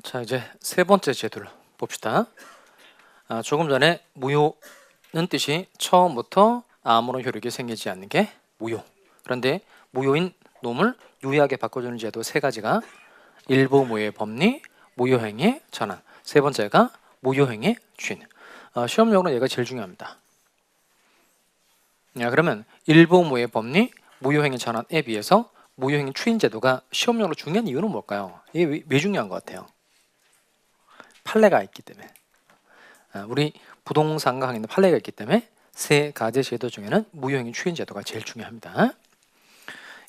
자, 이제 세 번째 제도를 봅시다. 조금 전에 무효는 뜻이 처음부터 아무런 효력이 생기지 않는 게 무효. 그런데 무효인 놈을 유효하게 바꿔주는 제도 세 가지가 일부 무효의 법리, 무효행위, 전환. 세 번째가 무효행위 추인. 시험용으로 얘가 제일 중요합니다. 그러면 일부 무효의 법리, 무효행위 전환에 비해서 무효행위 추인 제도가 시험용으로 중요한 이유는 뭘까요? 이게 왜 중요한 것 같아요? 판례가 있기 때문에. 우리 부동산 강의는 판례가 있기 때문에 세 가지 제도 중에는 무효행위 추인 제도가 제일 중요합니다.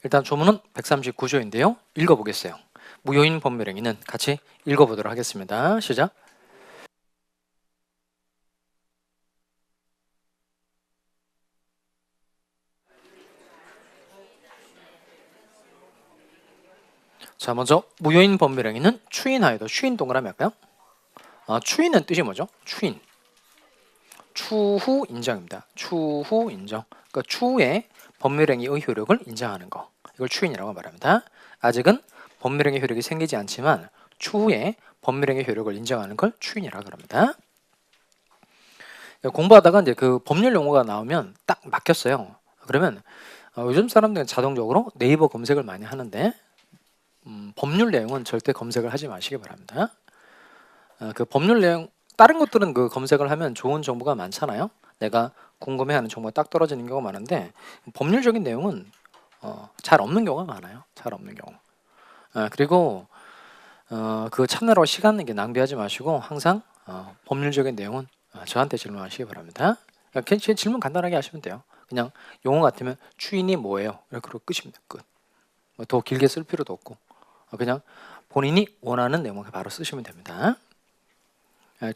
일단 조문은 139조인데요. 읽어보겠어요. 무효인 법률행위는 같이 읽어보도록 하겠습니다. 시작. 자, 먼저 무효인 법률행위는 추인하여도 추인 동그라미 할까요? 추인은 뜻이 뭐죠? 추인. 추후 인정입니다. 추후 인정. 그러니까 추후에 법률행위의 효력을 인정하는 거. 이걸 추인이라고 말합니다. 아직은 법률행위 효력이 생기지 않지만 추후에 법률행위 효력을 인정하는 걸 추인이라고 합니다. 공부하다가 이제 그 법률 용어가 나오면 딱 막혔어요. 그러면 요즘 사람들은 자동적으로 네이버 검색을 많이 하는데 법률 내용은 절대 검색을 하지 마시기 바랍니다. 그 법률 내용 다른 것들은 그 검색을 하면 좋은 정보가 많잖아요. 내가 궁금해하는 정보가 딱 떨어지는 경우가 많은데 법률적인 내용은 잘 없는 경우가 많아요. 잘 없는 경우. 그리고 그 찾느라고 시간 낭비하지 마시고 항상 법률적인 내용은 저한테 질문하시기 바랍니다. 그냥 질문 간단하게 하시면 돼요. 그냥 용어 같으면 추인이 뭐예요? 이렇게 끝입니다. 끝. 더 길게 쓸 필요도 없고 그냥 본인이 원하는 내용을 바로 쓰시면 됩니다.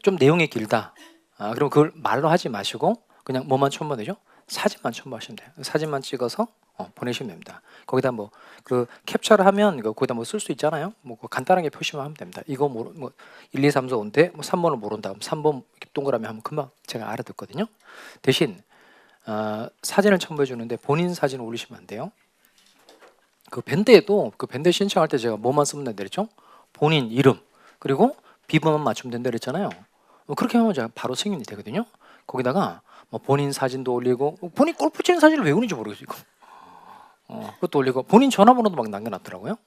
좀 내용이 길다. 그럼 그걸 말로 하지 마시고 그냥 뭐만 첨부되죠? 사진만 첨부하시면 돼요. 사진만 찍어서 보내시면 됩니다. 거기다 뭐 그 캡처를 하면 이거 거기다 뭐 쓸 수 있잖아요. 뭐 간단하게 표시만 하면 됩니다. 이거 뭐 1, 2, 3, 4, 5인데 뭐 3번을 모른다. 3번 동그라미 하면 금방 제가 알아듣거든요. 대신 사진을 첨부해 주는데 본인 사진을 올리시면 안 돼요. 그 밴드에도 그 밴드 신청할 때 제가 뭐만 쓰면 된다 그랬죠? 본인 이름 그리고 비번만 맞추면 된다 그랬잖아요. 그렇게 하면 제가 바로 승인이 되거든요. 거기다가 뭐 본인 사진도 올리고 본인 골프 치는 사진을 왜 올리는지 모르겠어요. 그것도 올리고 본인 전화번호도 막 남겨놨더라고요.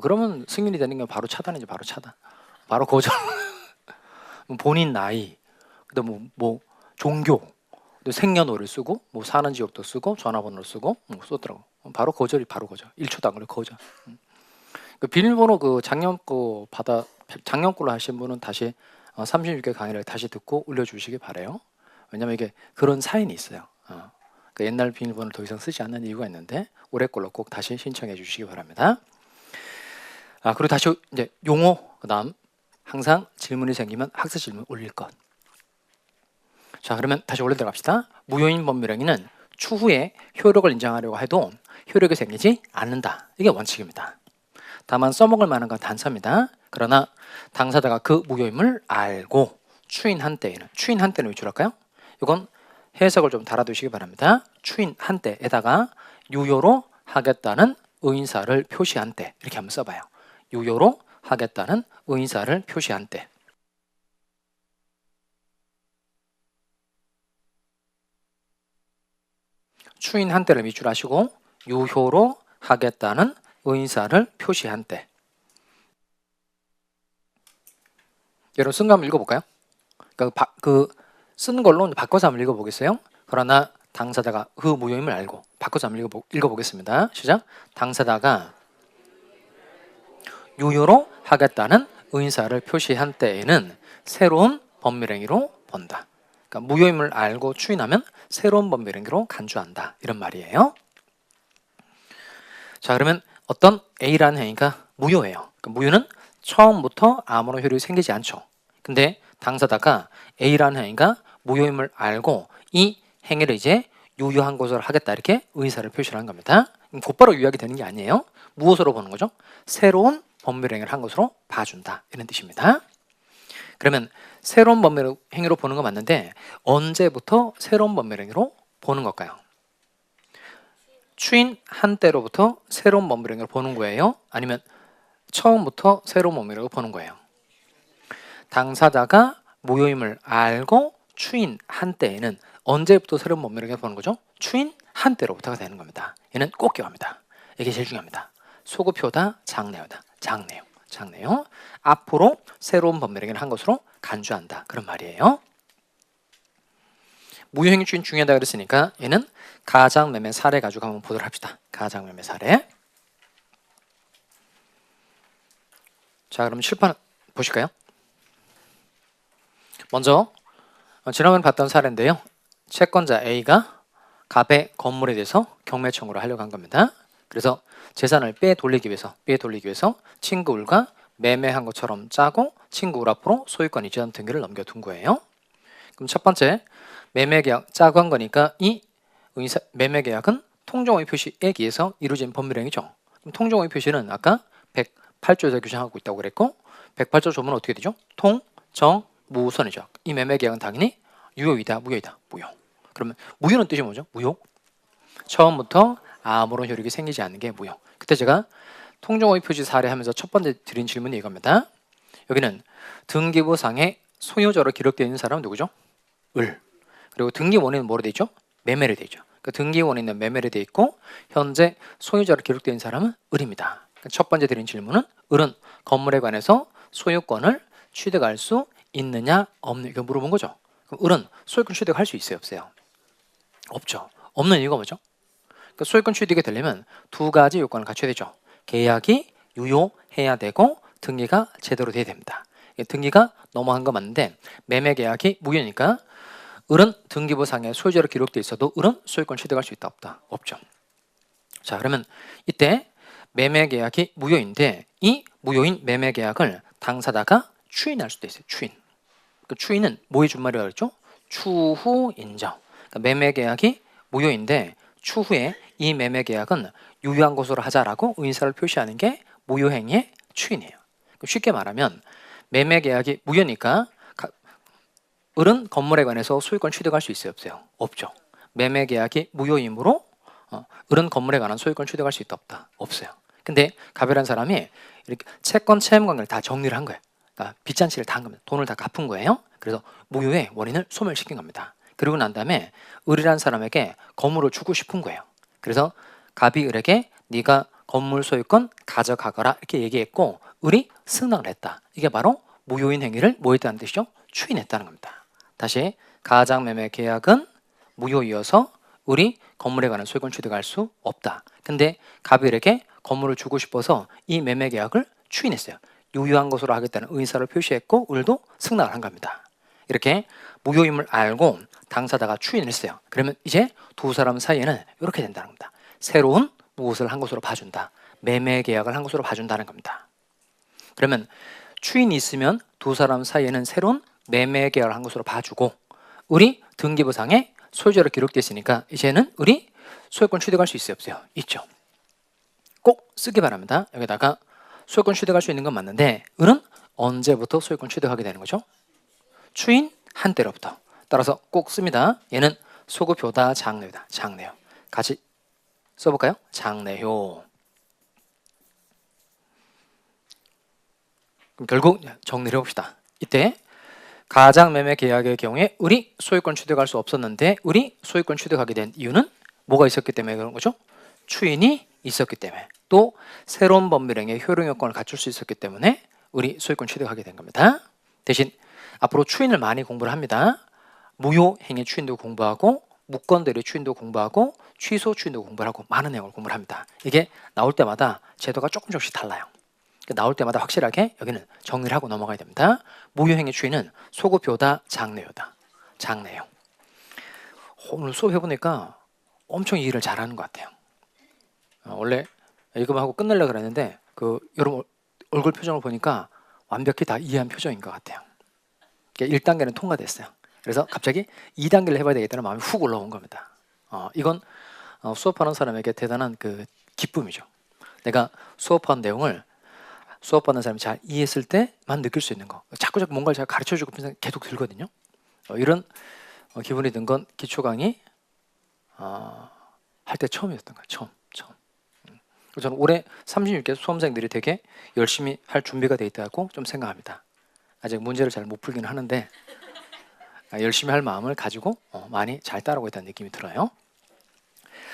그러면 승인이 되는 게 바로 차단이지. 바로 차단. 바로 거절. 본인 나이 그다음 뭐 종교 또 생년월일 쓰고 뭐 사는 지역도 쓰고 전화번호를 쓰고 뭐 썼더라고. 바로 거절이 바로 거절. 1초도 안 걸려 거절. 그 비밀번호 그 작년 걸로 하신 분은 다시 36개 강의를 다시 듣고 올려주시기 바래요. 왜냐면 이게 그런 사인이 있어요. 그 옛날 비밀번호를 더 이상 쓰지 않는 이유가 있는데 올해 걸로 꼭 다시 신청해 주시기 바랍니다. 그리고 다시 이제 용어 그다음 항상 질문이 생기면 학습 질문 올릴 것. 자, 그러면 다시 원래 들어갑시다. 무효인 법률행위는 추후에 효력을 인정하려고 해도 효력이 생기지 않는다. 이게 원칙입니다. 다만 써먹을 만한 건 단서입니다. 그러나 당사자가 그 무효임을 알고 추인한 때는 위주랄까요? 이건 해석을 좀 달아두시기 바랍니다. 추인한 때에다가 유효로 하겠다는 의사를 표시한 때 이렇게 한번 써봐요. 유효로 하겠다는 의사를 표시한 때. 추인한 때를 밑줄 하시고 유효로 하겠다는 의사를 표시한 때. 여러분 쓴 거 한번 읽어볼까요? 그 쓴 걸로 바꿔서 한번 읽어보겠어요? 그러나 당사자가 그 무효임을 알고 바꿔서 한번 읽어보겠습니다. 시작. 당사자가 유효로 하겠다는 의사를 표시한 때에는 새로운 법률행위로 본다. 그러니까 무효임을 알고 추인하면 새로운 법률행위로 간주한다. 이런 말이에요. 자, 그러면 어떤 A라는 행위가 무효예요. 그러니까 무효는 처음부터 아무런 효력이 생기지 않죠. 근데 당사자가 A라는 행위가 무효임을 알고 이 행위를 이제 유효한 것으로 하겠다 이렇게 의사를 표시를 한 겁니다. 곧바로 유효하게 되는 게 아니에요. 무엇으로 보는 거죠? 새로운 법률행위를 한 것으로 봐준다 이런 뜻입니다. 그러면 새로운 법률행위로 보는 거 맞는데 언제부터 새로운 법률행위로 보는 걸까요? 추인한 때로부터 새로운 법률행위를 보는 거예요? 아니면 처음부터 새로운 법률행위를 보는 거예요? 당사자가 무효임을 알고 추인한 때에는 언제부터 새로운 법률행위 보는 거죠? 추인한 때로부터가 되는 겁니다. 얘는 꼭 기억합니다. 이게 제일 중요합니다. 소급효다, 장래효다. 장래요. 앞으로 새로운 법률행위를 한 것으로 간주한다. 그런 말이에요. 무효행위 추인 중요하다 그랬으니까 얘는 가장매매 사례 가지고 한번 보도록 합시다. 가장매매 사례. 자, 그럼 칠판 보실까요? 먼저 지난번에 봤던 사례인데요. 채권자 A가 갑의 건물에 대해서 경매 청구를 하려고 한 겁니다. 그래서 재산을 빼돌리기 위해서 친구 울과 매매한 것처럼 짜고 친구 울 앞으로 소유권 이전 등기를 넘겨둔 거예요. 그럼 첫 번째 매매계약 짜고 한 거니까 이 매매계약은 통정오의 표시에 의해서 이루어진 법률행위죠. 그럼 통정오의 표시는 아까 108조에서 규정하고 있다고 그랬고 108조 조문은 어떻게 되죠? 통정무선이죠. 이 매매계약은 당연히 유효이다, 무효이다, 무효. 그러면 무효는 뜻이 뭐죠? 무효. 처음부터 아무런 효력이 생기지 않는 게 무효. 그때 제가 통정오의 표시 사례하면서 첫 번째 드린 질문이 이겁니다. 여기는 등기부상에 소유자로 기록되어 있는 사람은 누구죠? 을. 그리고 등기 원인은 뭐로 되어 있죠? 매매로 되어 있죠. 그러니까 등기 원인은 매매로 되어 있고 현재 소유자로 기록되어 있는 사람은 을입니다. 그러니까 첫 번째 드린 질문은 을은 건물에 관해서 소유권을 취득할 수 있느냐 없느냐 이거 물어본 거죠. 그럼 을은 소유권 취득할 수 있어요, 없어요? 없죠. 없는 이유가 뭐죠? 그러니까 소유권 취득이 되려면 두 가지 요건을 갖춰야 되죠. 계약이 유효해야 되고 등기가 제대로 돼야 됩니다. 등기가 넘어간 거 맞는데 매매 계약이 무효니까 을은 등기부상에 소유자로 기록돼 있어도 을은 소유권 취득할 수 있다 없다? 없죠. 자, 그러면 이때 매매 계약이 무효인데 이 무효인 매매 계약을 당사자가 추인할 수도 있어요. 추인. 그 추인은 뭐의 준말이라고 그랬죠? 추후 인정. 그러니까 매매 계약이 무효인데 추후에 이 매매 계약은 유효한 것으로 하자라고 의사를 표시하는 게 무효행위의 추인이에요. 쉽게 말하면 매매 계약이 무효니까 을은 건물에 관해서 소유권 취득할 수 있어요, 없어요? 없죠. 매매 계약이 무효이므로 을은 건물에 관한 소유권 취득할 수 있다 없다? 없어요. 근데 갑이라는 사람이 이렇게 채권 채무 관계를 다 정리를 한 거예요. 그러니까 빚잔치를 다 한 겁니다. 돈을 다 갚은 거예요. 그래서 무효의 원인을 소멸시킨 겁니다. 그리고 난 다음에 을이라는 사람에게 건물을 주고 싶은 거예요. 그래서 갑이 을에게 네가 건물 소유권 가져가거라 이렇게 얘기했고 을이 승낙을 했다. 이게 바로 무효인 행위를 뭐 했다는 뜻이죠? 추인했다는 겁니다. 다시 가장매매 계약은 무효이어서 을이 건물에 관한 소유권 취득할 수 없다. 근데 갑이 을에게 건물을 주고 싶어서 이 매매 계약을 추인했어요. 유효한 것으로 하겠다는 의사를 표시했고 을도 승낙을 한 겁니다. 이렇게 무효임을 알고 당사자가 추인했어요. 그러면 이제 두 사람 사이에는 이렇게 된다는 겁니다. 새로운 무엇을 한 것으로 봐준다. 매매 계약을 한 것으로 봐준다는 겁니다. 그러면 추인이 있으면 두 사람 사이에는 새로운 매매 계약을 한 것으로 봐주고 을이 등기부상에 소유자로 기록되어 있으니까 이제는 을이 소유권 취득할 수 있어요, 없어요? 있죠. 꼭 쓰기 바랍니다. 여기다가 소유권 취득할 수 있는 건 맞는데 을은 언제부터 소유권 취득하게 되는 거죠? 추인한 때로부터. 따라서 꼭 씁니다. 얘는 소급효다, 장래효다. 장래효. 같이 써볼까요? 장래효. 그럼 결국 정리를 해봅시다. 이때 가장매매 계약의 경우에 을이 소유권 취득할 수 없었는데 을이 소유권 취득하게 된 이유는 뭐가 있었기 때문에 그런 거죠? 추인이 있었기 때문에 또 새로운 법률행위의 효력 요건을 갖출 수 있었기 때문에 을이 소유권 취득하게 된 겁니다. 대신 앞으로 추인을 많이 공부를 합니다. 무효행위 추인도 공부하고 무건대리 추인도 공부하고 취소 추인도 공부를 하고 많은 내용을 공부를 합니다. 이게 나올 때마다 제도가 조금씩 달라요. 나올 때마다 확실하게 여기는 정리를 하고 넘어가야 됩니다. 무효행위 추인은 소급효다, 장래효다. 장래효. 오늘 수업해보니까 엄청 이해를 잘하는 것 같아요. 원래 이거만 하고 끝내려고 그랬는데 여러분 얼굴 표정을 보니까 완벽히 다 이해한 표정인 것 같아요. 1단계는 통과됐어요. 그래서 갑자기 2단계를 해봐야 되겠다는 마음이 훅 올라온 겁니다. 이건 수업하는 사람에게 대단한 기쁨이죠. 내가 수업한 내용을 수업받는 사람이 잘 이해했을 때만 느낄 수 있는 거. 자꾸 뭔가를 제가 가르쳐주고 계속 들거든요. 이런 기분이 든 건 기초 강의 할 때 처음이었던 거예요. 처음. 저는 올해 36개 수험생들이 되게 열심히 할 준비가 돼 있다고 좀 생각합니다. 아직 문제를 잘 못 풀긴 하는데 열심히 할 마음을 가지고 많이 잘 따라오고 있다는 느낌이 들어요.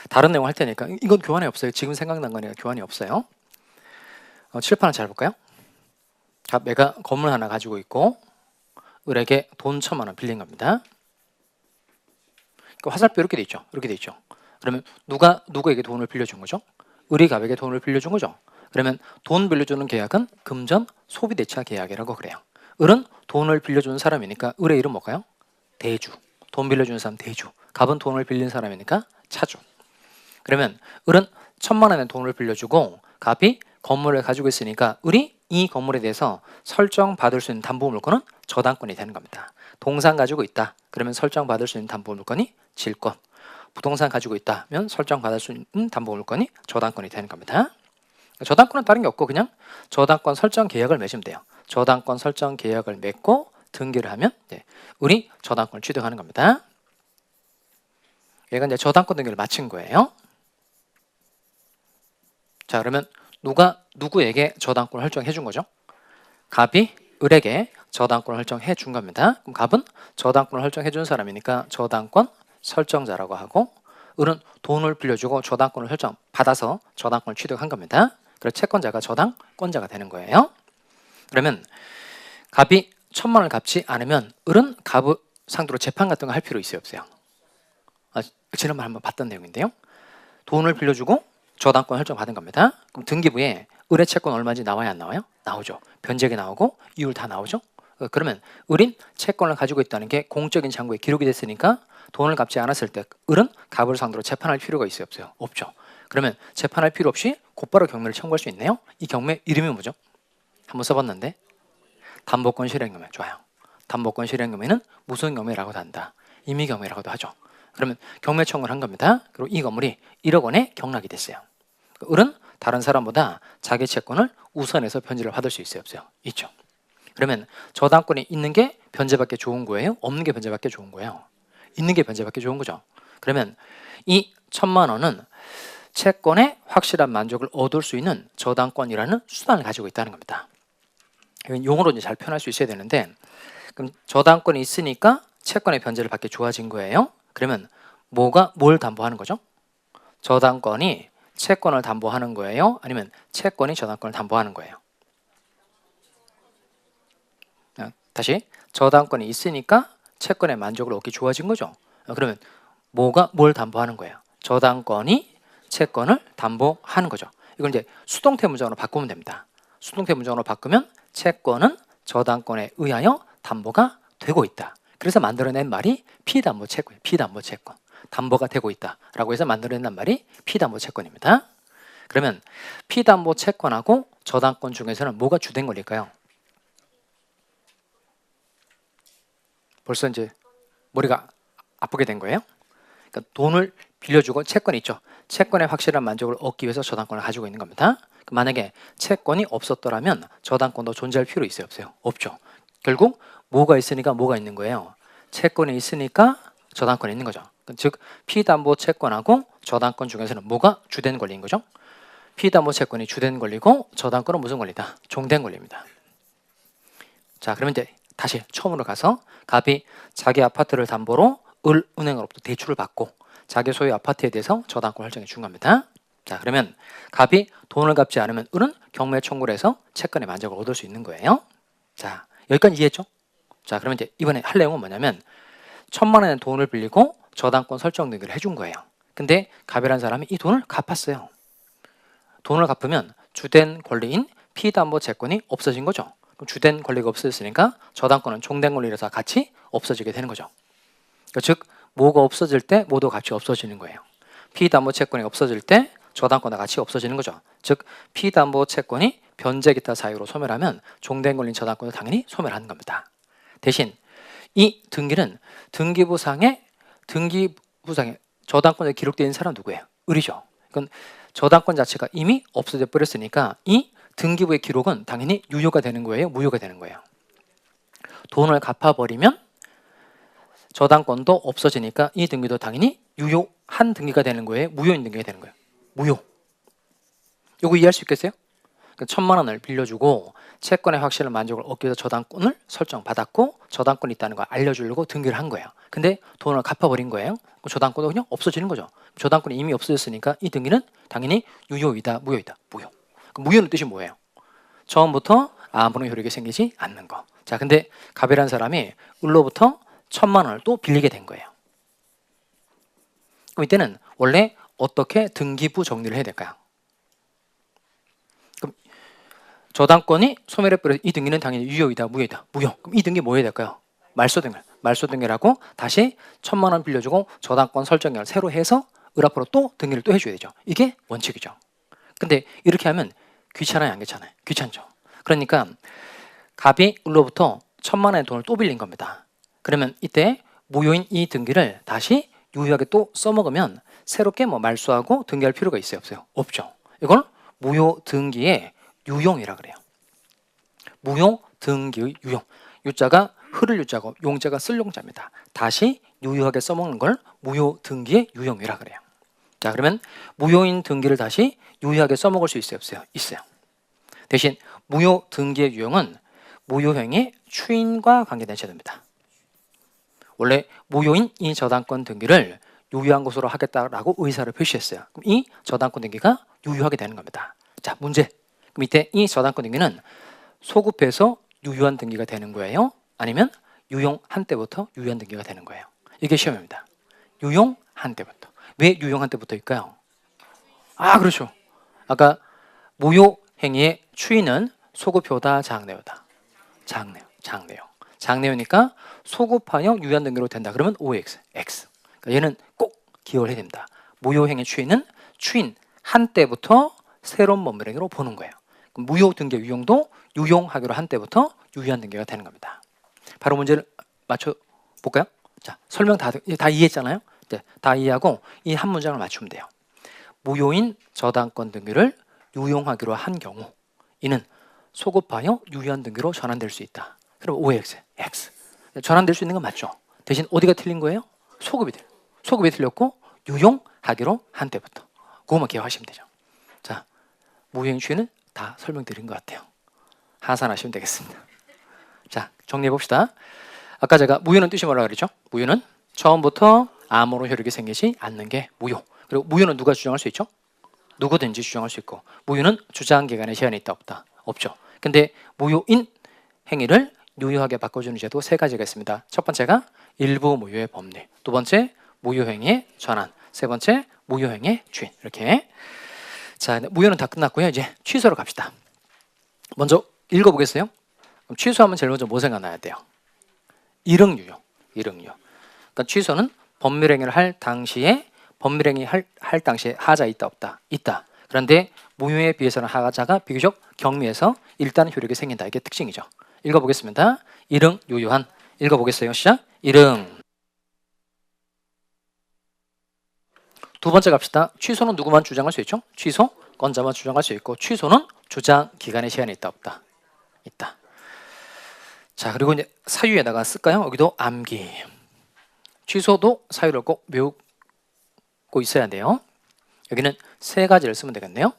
다른 내용 할 테니까 이건 교환이 없어요. 지금 생각난 거니까 교환이 없어요. 칠판을 잘 볼까요? 내가 건물 하나 가지고 있고 을에게 돈 1,000만 원 빌린 겁니다. 화살표 이렇게 돼 있죠. 이렇게 돼 있죠. 그러면 누가 누구에게 돈을 빌려준 거죠? 을이 갑에게 돈을 빌려준 거죠. 그러면 돈 빌려주는 계약은 금전 소비대차 계약이라고 그래요. 을은 돈을 빌려주는 사람이니까 을의 이름 뭘까요? 대주. 돈 빌려주는 사람 대주. 갑은 돈을 빌린 사람이니까 차주. 그러면 을은 1,000만 원의 돈을 빌려주고 갑이 건물을 가지고 있으니까 을이 이 건물에 대해서 설정받을 수 있는 담보물건은 저당권이 되는 겁니다. 동산 가지고 있다. 그러면 설정받을 수 있는 담보물건이 질권. 부동산 가지고 있다면 설정받을 수 있는 담보물건이 저당권이 되는 겁니다. 저당권은 다른 게 없고 그냥 저당권 설정 계약을 맺으면 돼요. 저당권 설정 계약을 맺고 등기를 하면 을이 저당권을 취득하는 겁니다. 얘가 이제 저당권 등기를 마친 거예요. 자, 그러면 누가 누구에게 저당권을 설정해 준 거죠? 갑이 을에게 저당권을 설정해 준 겁니다. 그럼 갑은 저당권을 설정해 준 사람이니까 저당권 설정자라고 하고, 을은 돈을 빌려주고 저당권을 설정 받아서 저당권을 취득한 겁니다. 그래서 채권자가 저당권자가 되는 거예요. 그러면 갑이 1,000만 원을 갚지 않으면 을은 갑을 상대로 재판 같은 거 할 필요 있어요, 없어요? 지난번에 한번 봤던 내용인데요. 돈을 빌려주고 저당권 설정 받은 겁니다. 그럼 등기부에 을의 채권 얼마인지 나와야 안 나와요? 나오죠. 변제액이 나오고 이율 다 나오죠. 그러면 을인 채권을 가지고 있다는 게 공적인 장부에 기록이 됐으니까 돈을 갚지 않았을 때 을은 갑을 상대로 재판할 필요가 있어요, 없어요? 없죠. 그러면 재판할 필요 없이 곧바로 경매를 청구할 수 있네요. 이 경매 이름이 뭐죠? 한번 써봤는데 담보권 실행경매. 좋아요. 담보권 실행경매는 무슨 경매라고도 한다. 임의경매라고도 하죠. 그러면 경매 청구를 한 겁니다. 그리고 이 건물이 1억 원에 경락이 됐어요. 을은 다른 사람보다 자기 채권을 우선해서 변제를 받을 수 있어요, 없어요? 있죠. 그러면 저당권이 있는 게 변제받기 좋은 거예요? 없는 게 변제받기 좋은 거예요? 있는 게 변제받기 좋은 거죠. 그러면 이 1,000만 원은 채권의 확실한 만족을 얻을 수 있는 저당권이라는 수단을 가지고 있다는 겁니다. 용어로 이제 잘 표현할 수 있어야 되는데, 그럼 저당권이 있으니까 채권의 변제를 받기 좋아진 거예요. 그러면 뭘 담보하는 거죠? 저당권이 채권을 담보하는 거예요? 아니면 채권이 저당권을 담보하는 거예요? 다시, 저당권이 있으니까 채권의 만족을 얻기 좋아진 거죠. 그러면 뭘 담보하는 거예요? 저당권이 채권을 담보하는 거죠. 이걸 이제 수동태 문장으로 바꾸면 됩니다. 수동태 문장으로 바꾸면 채권은 저당권에 의하여 담보가 되고 있다. 그래서 만들어낸 말이 피담보 채권, 피담보 채권. 담보가 되고 있다라고 해서 만들어낸 말이 피담보 채권입니다. 그러면 피담보 채권하고 저당권 중에서는 뭐가 주된 권리일까요? 벌써 이제 머리가 아프게 된 거예요. 그러니까 돈을 빌려주고 채권이 있죠. 채권의 확실한 만족을 얻기 위해서 저당권을 가지고 있는 겁니다. 만약에 채권이 없었더라면 저당권도 존재할 필요 있어요, 없어요? 없죠. 결국 뭐가 있으니까 뭐가 있는 거예요? 채권이 있으니까 저당권이 있는 거죠. 즉 피담보 채권하고 저당권 중에서는 뭐가 주된 권리인 거죠? 피담보 채권이 주된 권리고 저당권은 무슨 권리다? 종된 권리입니다. 자, 그러면 이제 다시 처음으로 가서 갑이 자기 아파트를 담보로 은행으로부터 대출을 받고 자기 소유 아파트에 대해서 저당권 설정해 준 겁니다. 자, 그러면 갑이 돈을 갚지 않으면 을은 경매 청구를 해서 채권의 만족을 얻을 수 있는 거예요. 자, 여기까지 이해했죠? 자, 그러면 이제 이번에 할 내용은 뭐냐면 1,000만 원의 돈을 빌리고 저당권 설정 등기를 해준 거예요. 근데 갑이라는 사람이 이 돈을 갚았어요. 돈을 갚으면 주된 권리인 피담보 채권이 없어진 거죠. 그럼 주된 권리가 없어졌으니까 저당권은 종된 권리라서 같이 없어지게 되는 거죠. 즉 뭐가 없어질 때 모두 같이 없어지는 거예요. 피담보 채권이 없어질 때 저당권과 같이 없어지는 거죠. 즉 피담보 채권이 변제 기타 사유로 소멸하면 종된 권리인 저당권도 당연히 소멸하는 겁니다. 대신 이 등기는 등기부상에 저당권에 기록되어 있는 사람 누구예요? 을이죠. 이건 저당권 자체가 이미 없어져 버렸으니까 이 등기부의 기록은 당연히 유효가 되는 거예요? 무효가 되는 거예요? 돈을 갚아버리면 저당권도 없어지니까 이 등기도 당연히 유효한 등기가 되는 거예요? 무효인 등기가 되는 거예요? 무효. 이거 이해할 수 있겠어요? 그러니까 1,000만 원을 빌려주고 채권의 확실한 만족을 얻기 위해서 저당권을 설정받았고 저당권이 있다는 걸 알려주려고 등기를 한 거예요. 근데 돈을 갚아버린 거예요. 그럼 저당권도 그냥 없어지는 거죠. 저당권이 이미 없어졌으니까 이 등기는 당연히 유효이다, 무효이다, 무효. 그럼 무효는 뜻이 뭐예요? 처음부터 아무런 효력이 생기지 않는 거. 자, 근데 갑이라는 사람이 을로부터 1,000만 원을 또 빌리게 된 거예요. 그럼 이때는 원래 어떻게 등기부 정리를 해야 될까요? 그럼 저당권이 소멸해 버려 이 등기는 당연히 유효이다, 무효이다, 무효. 그럼 이 등기 뭐 해야 될까요? 말소등기라고 다시 1,000만 원 빌려주고 저당권 설정을 새로 해서 을 앞으로 또 등기를 또 해줘야 되죠. 이게 원칙이죠. 근데 이렇게 하면 귀찮아요, 안 귀찮아요? 귀찮죠. 그러니까 갑이 을로부터 1,000만 원의 돈을 또 빌린 겁니다. 그러면 이때 무효인 이 등기를 다시 유효하게 또 써먹으면 새롭게 뭐 말소하고 등기할 필요가 있어요, 없어요? 없죠. 이걸 무효 등기의 유용이라 그래요. 무효 등기의 유용. 유자가 흐를 유자고 용자가 쓸 용자입니다. 다시 유효하게 써먹는 걸 무효 등기의 유용이라 그래요. 자, 그러면 무효인 등기를 다시 유효하게 써먹을 수 있어요, 없어요? 있어요. 대신 무효 등기의 유용은 무효행위 추인과 관계된 제도입니다. 원래 무효인 이 저당권 등기를 유효한 것으로 하겠다라고 의사를 표시했어요. 그럼 이 저당권 등기가 유효하게 되는 겁니다. 자, 문제. 그럼 밑에 이 저당권 등기는 소급해서 유효한 등기가 되는 거예요? 아니면 유용한 때부터 유효한 등기가 되는 거예요? 이게 시험입니다. 유용한 때부터. 왜 유용한 때부터일까요? 아, 그렇죠. 아까 무효 행위의 추인은 소급효다, 장래효다? 장래효. 장래효니까 소급하여 유효한 등기로 된다. 그러면 OX, X. 그러니까 얘는 꼭 기억을 해야 됩니다. 무효 행위 추인은 추인 한 때부터 새로운 법률행위로 보는 거예요. 그럼 무효 등기 유용도 유용하기로 한 때부터 유효한 등기가 되는 겁니다. 바로 문제를 맞춰볼까요? 자, 설명 다 이해했잖아요? 네, 다 이해하고 이 한 문장을 맞추면 돼요. 무효인 저당권 등기를 유용하기로 한 경우 이는 소급하여 유효한 등기로 전환될 수 있다. 그럼 OX, X. 전환될 수 있는 건 맞죠? 대신 어디가 틀린 거예요? 소급이 틀렸고 유용하기로 한 때부터. 그거만 기억하시면 되죠. 자, 무효행 추이는 다 설명드린 것 같아요. 하산하시면 되겠습니다. 자, 정리해 봅시다. 아까 제가 무효는 뜻이 뭐라고 그랬죠? 무효는 처음부터 아무런 효력이 생기지 않는 게 무효. 그리고 무효는 누가 주장할 수 있죠? 누구든지 주장할 수 있고, 무효는 주장 기간에 제한이 있다, 없다? 없죠. 근데 무효인 행위를 유효하게 바꿔주는 제도 세 가지가 있습니다. 첫 번째가 일부 무효의 법리, 두 번째 무효행위의 전환, 세 번째 무효행위의 추인. 이렇게. 자, 무효는 다 끝났고요. 이제 취소로 갑시다. 먼저 읽어보겠어요? 그럼 취소하면 제일 먼저 뭐 생각나야 돼요? 일응유효. 그러니까 취소는 법률행위를 할 당시에 할 당시에 하자 있다, 없다? 있다. 그런데 무효에 비해서는 하자가 비교적 경미해서 일단 효력이 생긴다. 이게 특징이죠. 읽어보겠습니다. 일응 유효한. 읽어보겠어요. 시작. 일응. 두 번째 갑시다. 취소는 누구만 주장할 수 있죠? 취소 건자만 주장할 수 있고, 취소는 주장 기간에 제한이 있다, 없다? 있다. 자, 그리고 이제 사유에다가 쓸까요? 여기도 암기. 취소도 사유를 꼭 외우고 있어야 돼요. 여기는 세 가지를 쓰면 되겠네요.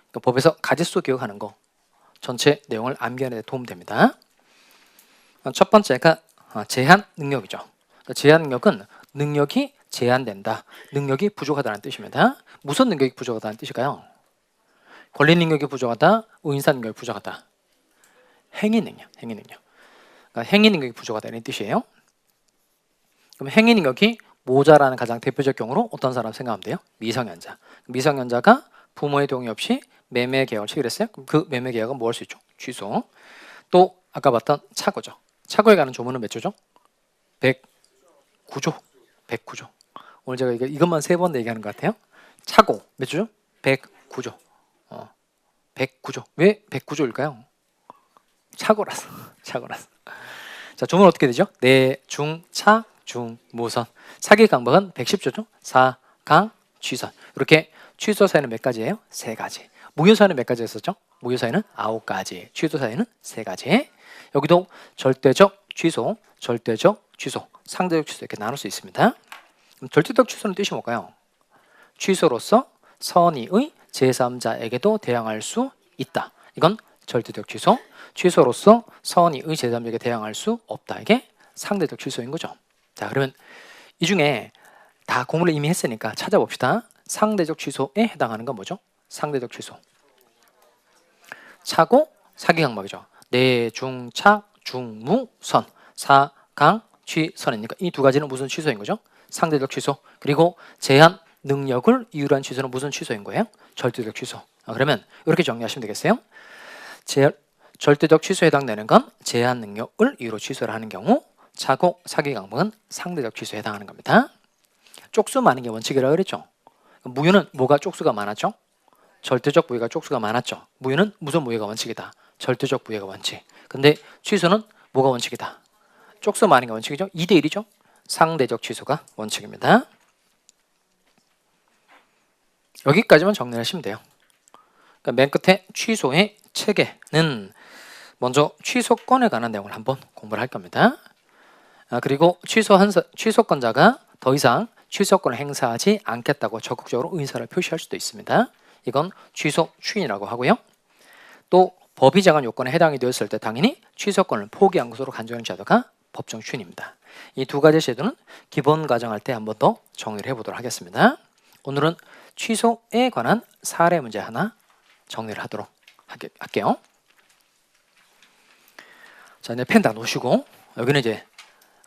그러니까 법에서 가짓수 기억하는 거 전체 내용을 암기하는 데 도움됩니다. 첫 번째가 제한 능력이죠. 그러니까 제한 능력은 능력이 제한된다, 능력이 부족하다는 뜻입니다. 무슨 능력이 부족하다는 뜻일까요? 권리 능력이 부족하다, 의인사 능력이 부족하다. 행위 능력. 그러니까 행위 능력이 부족하다는 뜻이에요. 그럼 행위 능력이 모자라는 가장 대표적 경우로 어떤 사람 생각하면 돼요? 미성년자. 미성년자가 부모의 동의 없이 매매 계약을 체결했어요. 그럼 그 매매 계약은 뭐 할 수 있죠? 취소. 또 아까 봤던 착오죠. 착오에 관한 조문은 몇 조죠? 109조. 109조. 오늘 제가 이것만 3번 얘기하는 것 같아요. 착오 몇 조죠? 109조. 109조. 왜 109조일까요? 착오라서. 자, 조문 어떻게 되죠? 내, 중, 차, 중, 무선. 사기 강박은 110조죠. 사, 강, 취선. 이렇게 취소 사유는 몇 가지예요? 3가지. 무효 사유는 몇 가지 했었죠? 무효 사유는 9가지. 취소 사유는 3가지. 여기도 절대적 취소, 절대적 취소, 상대적 취소 이렇게 나눌 수 있습니다. 그럼 절대적 취소는 뜻이 뭘까요? 취소로서 선의의 제3자에게도 대항할 수 있다. 이건 절대적 취소. 취소로서 선의의 제3적에 대항할 수 없다. 이게 상대적 취소인 거죠. 자, 그러면 이 중에 다 공부를 이미 했으니까 찾아봅시다. 상대적 취소에 해당하는 건 뭐죠? 상대적 취소. 차고 사기 강박이죠. 내, 중, 차, 중, 무, 선. 사, 강, 취, 선이니까 이 두 가지는 무슨 취소인 거죠? 상대적 취소. 그리고 제한 능력을 이유로 한 취소는 무슨 취소인 거예요? 절대적 취소. 그러면 이렇게 정리하시면 되겠어요. 절대적 취소에 해당되는 건 제한 능력을 이유로 취소를 하는 경우, 차고 사기 강박은 상대적 취소에 해당하는 겁니다. 쪽수 많은 게 원칙이라고 그랬죠. 무효는 뭐가 쪽수가 많았죠? 절대적 무효가 쪽수가 많았죠. 무효는 무슨 무효가 원칙이다? 절대적 무효가 원칙. 근데 취소는 뭐가 원칙이다? 쪽수 많은 게 원칙이죠. 2대 1이죠. 상대적 취소가 원칙입니다. 여기까지만 정리하시면 돼요. 그러니까 맨 끝에 취소의 체계는 먼저 취소권에 관한 내용을 한번 공부를 할 겁니다. 그리고 취소권자가 더 이상 취소권을 행사하지 않겠다고 적극적으로 의사를 표시할 수도 있습니다. 이건 취소 추인이라고 하고요. 또 법이 정한 요건에 해당이 되었을 때 당연히 취소권을 포기한 것으로 간주하는 제도가 법정 추인입니다. 이 두 가지 제도는 기본 과정할 때 한 번 더 정리를 해보도록 하겠습니다. 오늘은 취소에 관한 사례 문제 하나 정리를 하도록 할게요. 자, 이제 펜 다 놓으시고 여기는 이제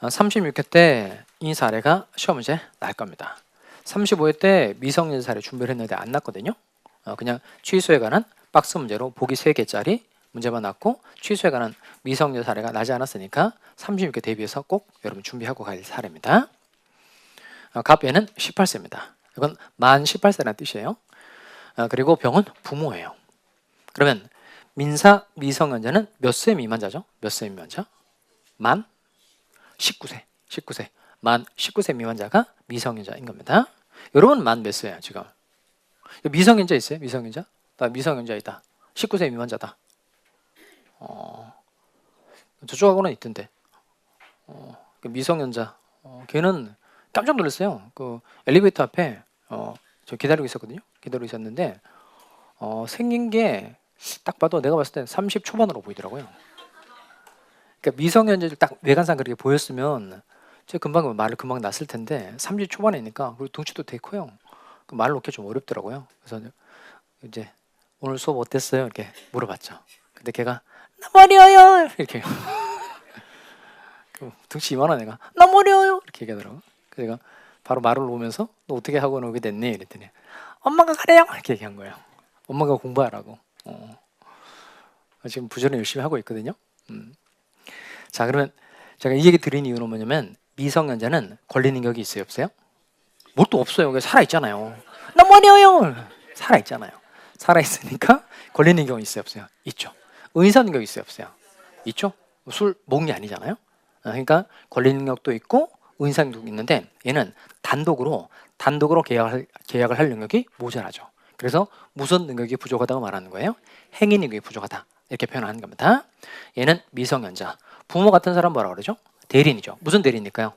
36회 때 이 사례가 시험 문제 날 겁니다. 35회 때 미성년 사례 준비를 했는데 안 났거든요. 그냥 취소에 관한 박스 문제로 보기 3개짜리 문제만 났고 취소에 관한 미성년 사례가 나지 않았으니까 36회 대비해서 꼭 여러분 준비하고 갈 사례입니다. 갑에는 18세입니다. 이건 만 18세라는 뜻이에요. 그리고 병은 부모예요. 그러면 민사 미성년자는 몇 세 미만자죠? 몇 세 미만자? 만 19세. 19세. 만 19세 미만자가 미성년자인 겁니다. 여러분 만 몇 세야 지금? 미성년자 있어요? 미성년자? 나 미성년자 있다. 19세 미만자다. 저쪽하고는 있던데. 미성년자. 걔는 깜짝 놀랐어요. 그 엘리베이터 앞에 저 기다리고 있었거든요. 기다리고 있었는데 생긴 게 딱 봐도 내가 봤을 때 30 초반으로 보이더라고요. 그러니까 미성년자들 딱 외관상 그렇게 보였으면 제가 금방 말을 금방 났을 텐데 30 초반이니까 그리고 덩치도 되게 커요. 그 말을 놓기 좀 어렵더라고요. 그래서 이제 오늘 수업 어땠어요? 이렇게 물어봤죠. 근데 걔가 너무 어려워요 이렇게 덩치 이만한 애가 너무 어려워요 이렇게 얘기하더라고. 그래서 제가 바로 말을 놓으면서 너 어떻게 학원 오게 됐니? 이랬더니 엄마가 가래요 이렇게 얘기한 거예요. 엄마가 공부하라고. 지금 부지런히 열심히 하고 있거든요. 자, 그러면 제가 이 얘기 드린 이유는 뭐냐면 미성년자는 권리 능력이 있어요 없어요? 뭘 또 없어요. 살아있잖아요. 너무 어려워요. 살아있잖아요. 살아있으니까 권리 능력이 있어요 없어요? 있죠. 의사 능력이 있어요 없어요? 있죠. 술 먹은 게 아니잖아요. 그러니까 권리 능력도 있고 의사 능력도 있는데 얘는 단독으로 계약을 할 능력이 모자라죠. 그래서 무슨 능력이 부족하다고 말하는 거예요? 행위 능력이 부족하다. 이렇게 표현하는 겁니다. 얘는 미성년자. 부모 같은 사람 뭐라 그러죠? 대리인이죠. 무슨 대리인일까요?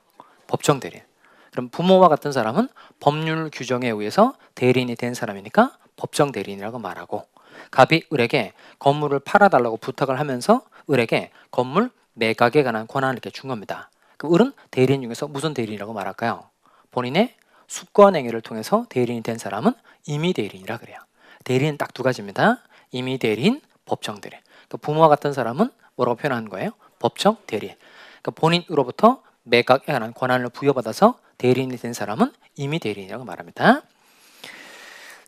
법정 대리인. 그럼 부모와 같은 사람은 법률 규정에 의해서 대리인이 된 사람이니까 법정 대리인이라고 말하고 갑이 을에게 건물을 팔아달라고 부탁을 하면서 을에게 건물 매각에 관한 권한을 이렇게 준 겁니다. 그럼 을은 대리인 중에서 무슨 대리인이라고 말할까요? 본인의 수권 행위를 통해서 대리인이 된 사람은 임의 대리인이라 그래요. 대리인 딱 두 가지입니다. 임의 대리인, 법정 대리인. 그러니까 부모와 같은 사람은 뭐라고 표현하는 거예요? 법정 대리인. 그러니까 본인으로부터 매각에 관한 권한을 부여받아서 대리인이 된 사람은 임의 대리인이라고 말합니다.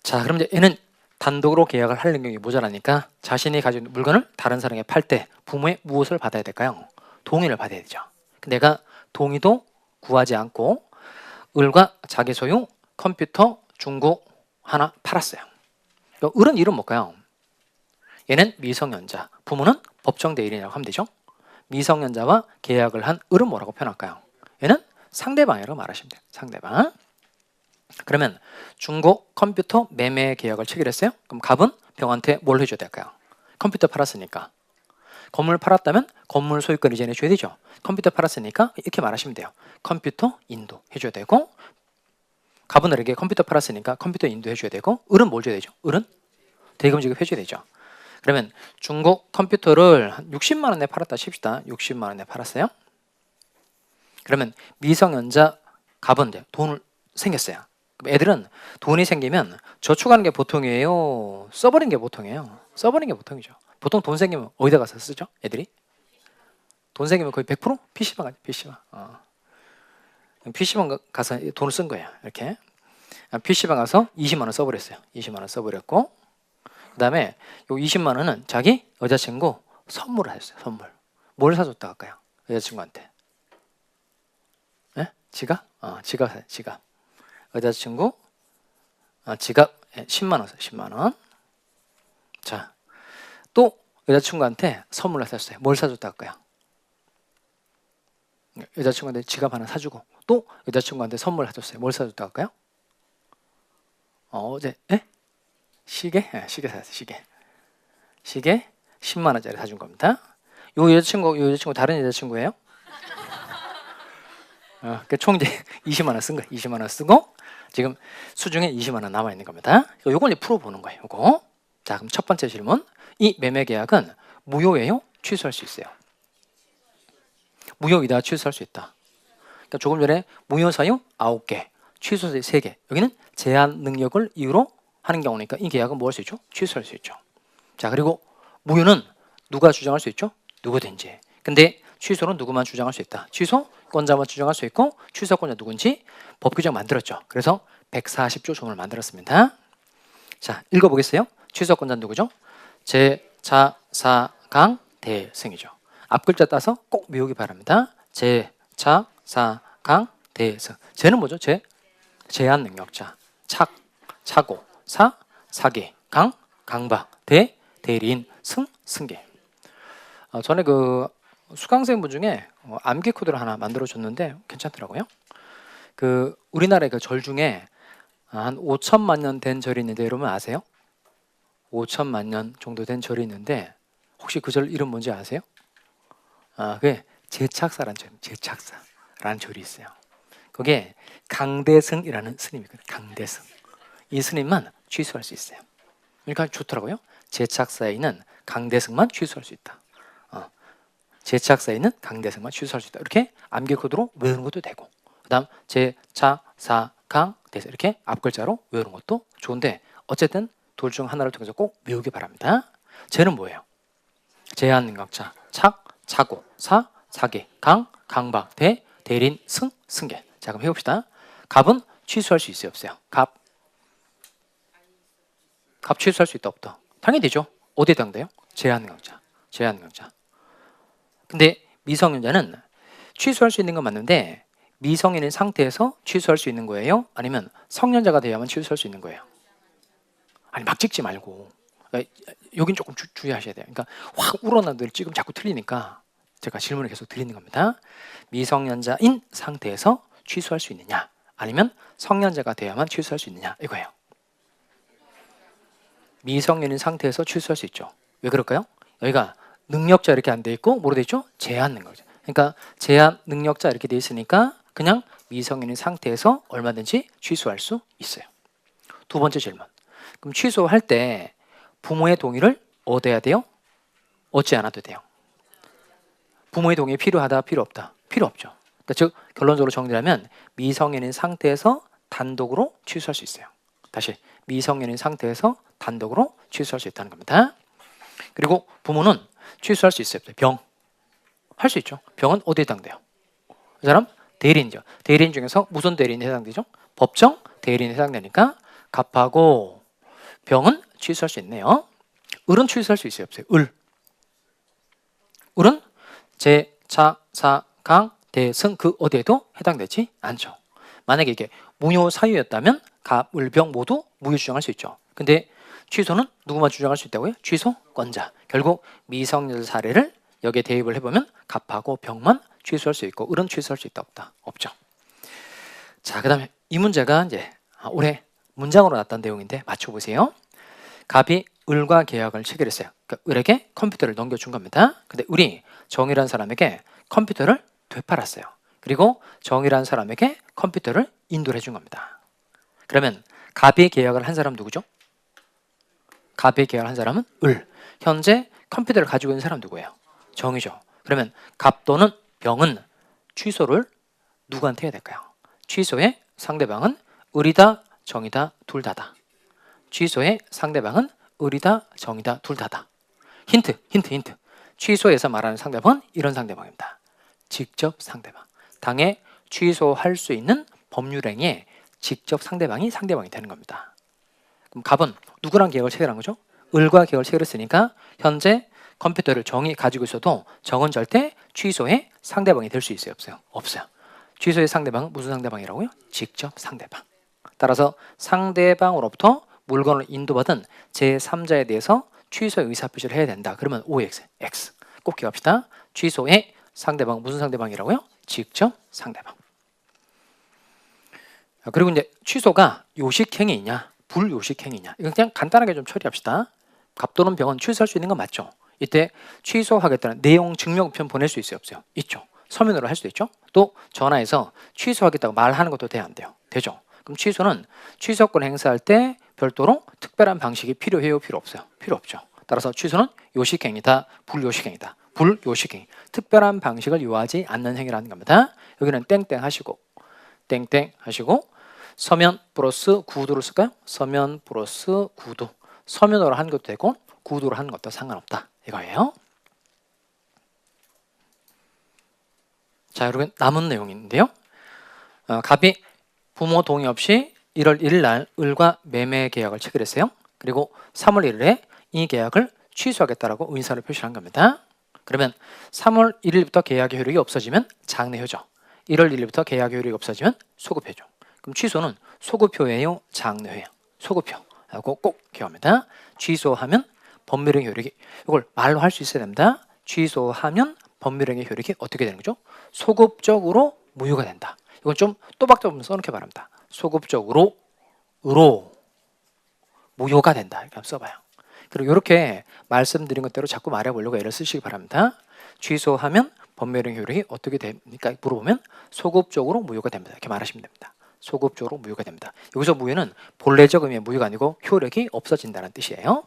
자, 그럼 이제 얘는 단독으로 계약을 할 능력이 모자라니까 자신이 가진 물건을 다른 사람에게 팔 때 부모의 무엇을 받아야 될까요? 동의를 받아야 되죠. 내가 동의도 구하지 않고 을과 자기 소유 컴퓨터 중고 하나 팔았어요. 을은 이름 뭘까요? 얘는 미성년자, 부모는 법정 대리인이라고 하면 되죠. 미성년자와 계약을 한 을은 뭐라고 표현할까요? 얘는 상대방이라고 말하시면 돼요. 상대방. 그러면 중고 컴퓨터 매매 계약을 체결했어요. 그럼 갑은 병한테 뭘 해줘야 될까요? 컴퓨터 팔았으니까. 건물 팔았다면 건물 소유권 이전해 줘야 되죠. 컴퓨터 팔았으니까 이렇게 말하시면 돼요. 컴퓨터 인도 해줘야 되고 갑은 을에게 컴퓨터 팔았으니까 컴퓨터 인도 해줘야 되고 을은 뭘 줘야 되죠? 을은 대금 지급해 줘야 되죠. 그러면 중국 컴퓨터를 한 60만 원에 팔았다 칩시다. 60만 원에 팔았어요. 그러면 미성년자 갑은 이제 돈을 생겼어요. 그럼 애들은 돈이 생기면 저축하는 게 보통이에요? 써버리는 게 보통이에요? 써버리는 게 보통이죠. 보통 돈 생기면 어디다 가서 쓰죠? 애들이? 돈 생기면 거의 100% PC방 가죠. PC방. PC방 가서 돈을 쓴 거예요. 이렇게. PC방 가서 20만 원 써버렸어요. 20만 원 써버렸고, 그 다음에 요 20만 원은 자기 여자친구 선물을 하셨어요. 선물. 뭘 사줬다 할까요? 여자친구한테. 예? 지갑? 지갑. 지갑. 여자친구 지갑 10만 원 써요. 10만 원. 자, 또 여자친구한테 선물을 사줬어요. 뭘 사줬다 할까요? 여자친구한테 지갑 하나 사주고 또 여자친구한테 선물 사줬어요. 뭘 사줬다 할까요? 어제 시계? 시계 사줬어요. 시계. 시계 10만 원짜리 사준 겁니다. 요 여자친구 다른 여자친구예요? 총 이제 20만 원 쓴 거예요. 20만 원 쓰고 지금 수중에 20만 원 남아 있는 겁니다. 요걸 이제 풀어보는 거예요. 요거. 자, 그럼 첫 번째 질문. 이 매매 계약은 무효예요? 취소할 수 있어요? 무효이다. 취소할 수 있다. 그러니까 조금 전에 무효 사유 9개, 취소 사유 3개. 여기는 제한 능력을 이유로 하는 경우니까 이 계약은 뭐 할 수 있죠? 취소할 수 있죠. 자, 그리고 무효는 누가 주장할 수 있죠? 누구든지. 근데 취소는 누구만 주장할 수 있다. 취소권자만 주장할 수 있고 취소권자 누군지 법 규정 만들었죠. 그래서 140조 조문을 만들었습니다. 자, 읽어보겠어요. 취소권자 누구죠? 제, 사, 강, 대, 승이죠. 앞 글자 따서 꼭 외우기 바랍니다. 제, 사, 강, 대, 승. 제는 뭐죠? 제한 능력자. 차고, 사기, 강박, 대리인, 승계. 전에 그 수강생분 중에 암기 코드를 하나 만들어 줬는데 괜찮더라고요. 그 우리나라의 그 절 중에 한 5천만 년 된 절이 있는데 여러분 아세요? 5천만 년 정도 된 절이 있는데 혹시 그 절 이름 뭔지 아세요? 그게 제착사라는 절이 있어요. 그게 강대승이라는 스님이거든요. 강대승. 이 스님만 취소할 수 있어요. 그러니까 좋더라고요. 제착사에 있는 강대승만 취소할 수 있다. 제착사에 있는 강대승만 취소할 수 있다. 이렇게 암기 코드로 외우는 것도 되고, 그다음 제차, 사, 강, 대승 이렇게 앞 글자로 외우는 것도 좋은데 어쨌든 둘 중 하나를 통해서 꼭 외우기 바랍니다. 제는 뭐예요? 제한 능력자, 차고, 사기, 강박, 대리인, 승계. 자, 그럼 해봅시다. 갑은 취소할 수 있어요, 없어요? 갑 취소할 수 있다, 없다? 당연히 되죠. 어디에 해당돼요? 제한 능력자. 근데 미성년자는 취소할 수 있는 건 맞는데 미성인인 상태에서 취소할 수 있는 거예요? 아니면 성년자가 돼야만 취소할 수 있는 거예요? 아니, 막 찍지 말고. 여긴 조금 주의하셔야 돼요. 그러니까 확 우러나들 찍으면 자꾸 틀리니까 제가 질문을 계속 드리는 겁니다. 미성년자인 상태에서 취소할 수 있느냐, 아니면 성년자가 돼야만 취소할 수 있느냐, 이거예요. 미성년인 상태에서 취소할 수 있죠. 왜 그럴까요? 여기가 능력자 이렇게 안 돼 있고 뭐로 돼 있죠? 제한 능력자. 그러니까 제한 능력자 이렇게 돼 있으니까 그냥 미성년인 상태에서 얼마든지 취소할 수 있어요. 두 번째 질문. 그럼 취소할 때 부모의 동의를 얻어야 돼요? 얻지 않아도 돼요? 부모의 동의 필요하다, 필요 없다? 필요 없죠. 그러니까 즉 결론적으로 정리하면 미성년인 상태에서 단독으로 취소할 수 있어요. 다시 미성년인 상태에서 단독으로 취소할 수 있다는 겁니다. 그리고 부모는 취소할 수 있어요. 병 할 수 있죠. 병은 어디에 해당돼요? 그 사람 대리인이죠. 대리인 중에서 무슨 대리인에 해당되죠? 법정 대리인에 해당되니까 갑하고 병은 취소할 수 있네요. 을은 취소할 수 있어요, 없어요? 을은 제, 차, 사, 강, 대, 승 그 어디에도 해당되지 않죠. 만약에 이게 무효 사유였다면 갑, 을, 병 모두 무효 주장할 수 있죠. 근데 취소는 누구만 주장할 수 있다고요? 취소권자. 결국 미성년 사례를 여기에 대입을 해보면 갑하고 병만 취소할 수 있고 을은 취소할 수 있다, 없다? 없죠. 자, 그 다음에 이 문제가 이제 올해 문장으로 나왔던 내용인데 맞춰보세요. 갑이 을과 계약을 체결했어요. 그러니까 을에게 컴퓨터를 넘겨준 겁니다. 근데 을이 정이라는 사람에게 컴퓨터를 되팔았어요. 그리고 정이라는 사람에게 컴퓨터를 인도를 해준 겁니다. 그러면 갑이 계약을 한 사람 누구죠? 갑에 계약을 한 사람은 을. 현재 컴퓨터를 가지고 있는 사람 누구예요? 정이죠. 그러면 갑 또는 병은 취소를 누구한테 해야 될까요? 취소의 상대방은 을이다, 정이다, 둘 다다. 취소의 상대방은 을이다, 정이다, 둘 다다. 힌트. 취소에서 말하는 상대방은 이런 상대방입니다. 직접 상대방. 당해 취소할 수 있는 법률행위에 직접 상대방이 되는 겁니다. 그럼 갑은 누구랑 계약을 체결한 거죠? 을과 계약을 체결했으니까 현재 컴퓨터를 정이 가지고 있어도 정은 절대 취소의 상대방이 될 수 있어요? 없어요? 없어요. 취소의 상대방은 무슨 상대방이라고요? 직접 상대방. 따라서 상대방으로부터 물건을 인도받은 제3자에 대해서 취소의 의사표시를 해야 된다. 그러면 OX, X. 꼭 기억합시다. 취소의 상대방은 무슨 상대방이라고요? 직접 상대방. 그리고 이제 취소가 요식행위냐 불요식행위냐, 이거 그냥 간단하게 좀 처리합시다. 갑 또는 병은 취소할 수 있는 건 맞죠? 이때 취소하겠다는 내용 증명편 보낼 수 있어요? 없어요? 있죠. 서면으로 할 수도 있죠. 또 전화해서 취소하겠다고 말하는 것도 돼요? 안 돼요? 되죠. 그럼 취소는 취소권 행사할 때 별도로 특별한 방식이 필요해요? 필요 없어요? 필요 없죠. 따라서 취소는 요식행위다, 불요식행위다. 불요식행위, 특별한 방식을 요하지 않는 행위라는 겁니다. 여기는 땡땡 하시고 서면 플러스 구두를 쓸까요? 서면 플러스 구두. 서면으로 하는 것도 되고 구두로 하는 것도 상관없다 이거예요. 자, 여러분 남은 내용인데요. 갑이 부모 동의 없이 1월 1일 날 을과 매매 계약을 체결했어요. 그리고 3월 1일에 이 계약을 취소하겠다라고 의사를 표시한 겁니다. 그러면 3월 1일부터 계약의 효력이 없어지면 장래효죠. 1월 1일부터 계약의 효력이 없어지면 소급효죠. 그럼 취소는 소급효예요, 장래효예요? 소급효라고 꼭 기억합니다. 취소하면 법률행위 효력이, 이걸 말로 할 수 있어야 됩니다. 취소하면 법률행위 효력이 어떻게 되는 거죠? 소급적으로 무효가 된다. 이건 좀 또박또박 써놓게 바랍니다. 소급적으로 무효가 된다. 이렇게 한번 써봐요. 그리고 이렇게 말씀드린 것대로 자꾸 말해보려고 애를 쓰시기 바랍니다. 취소하면 법률행위 효력이 어떻게 됩니까? 물어보면 소급적으로 무효가 됩니다. 이렇게 말하시면 됩니다. 소급적으로 무효가 됩니다. 여기서 무효는 본래적 의미의 무효가 아니고 효력이 없어진다는 뜻이에요.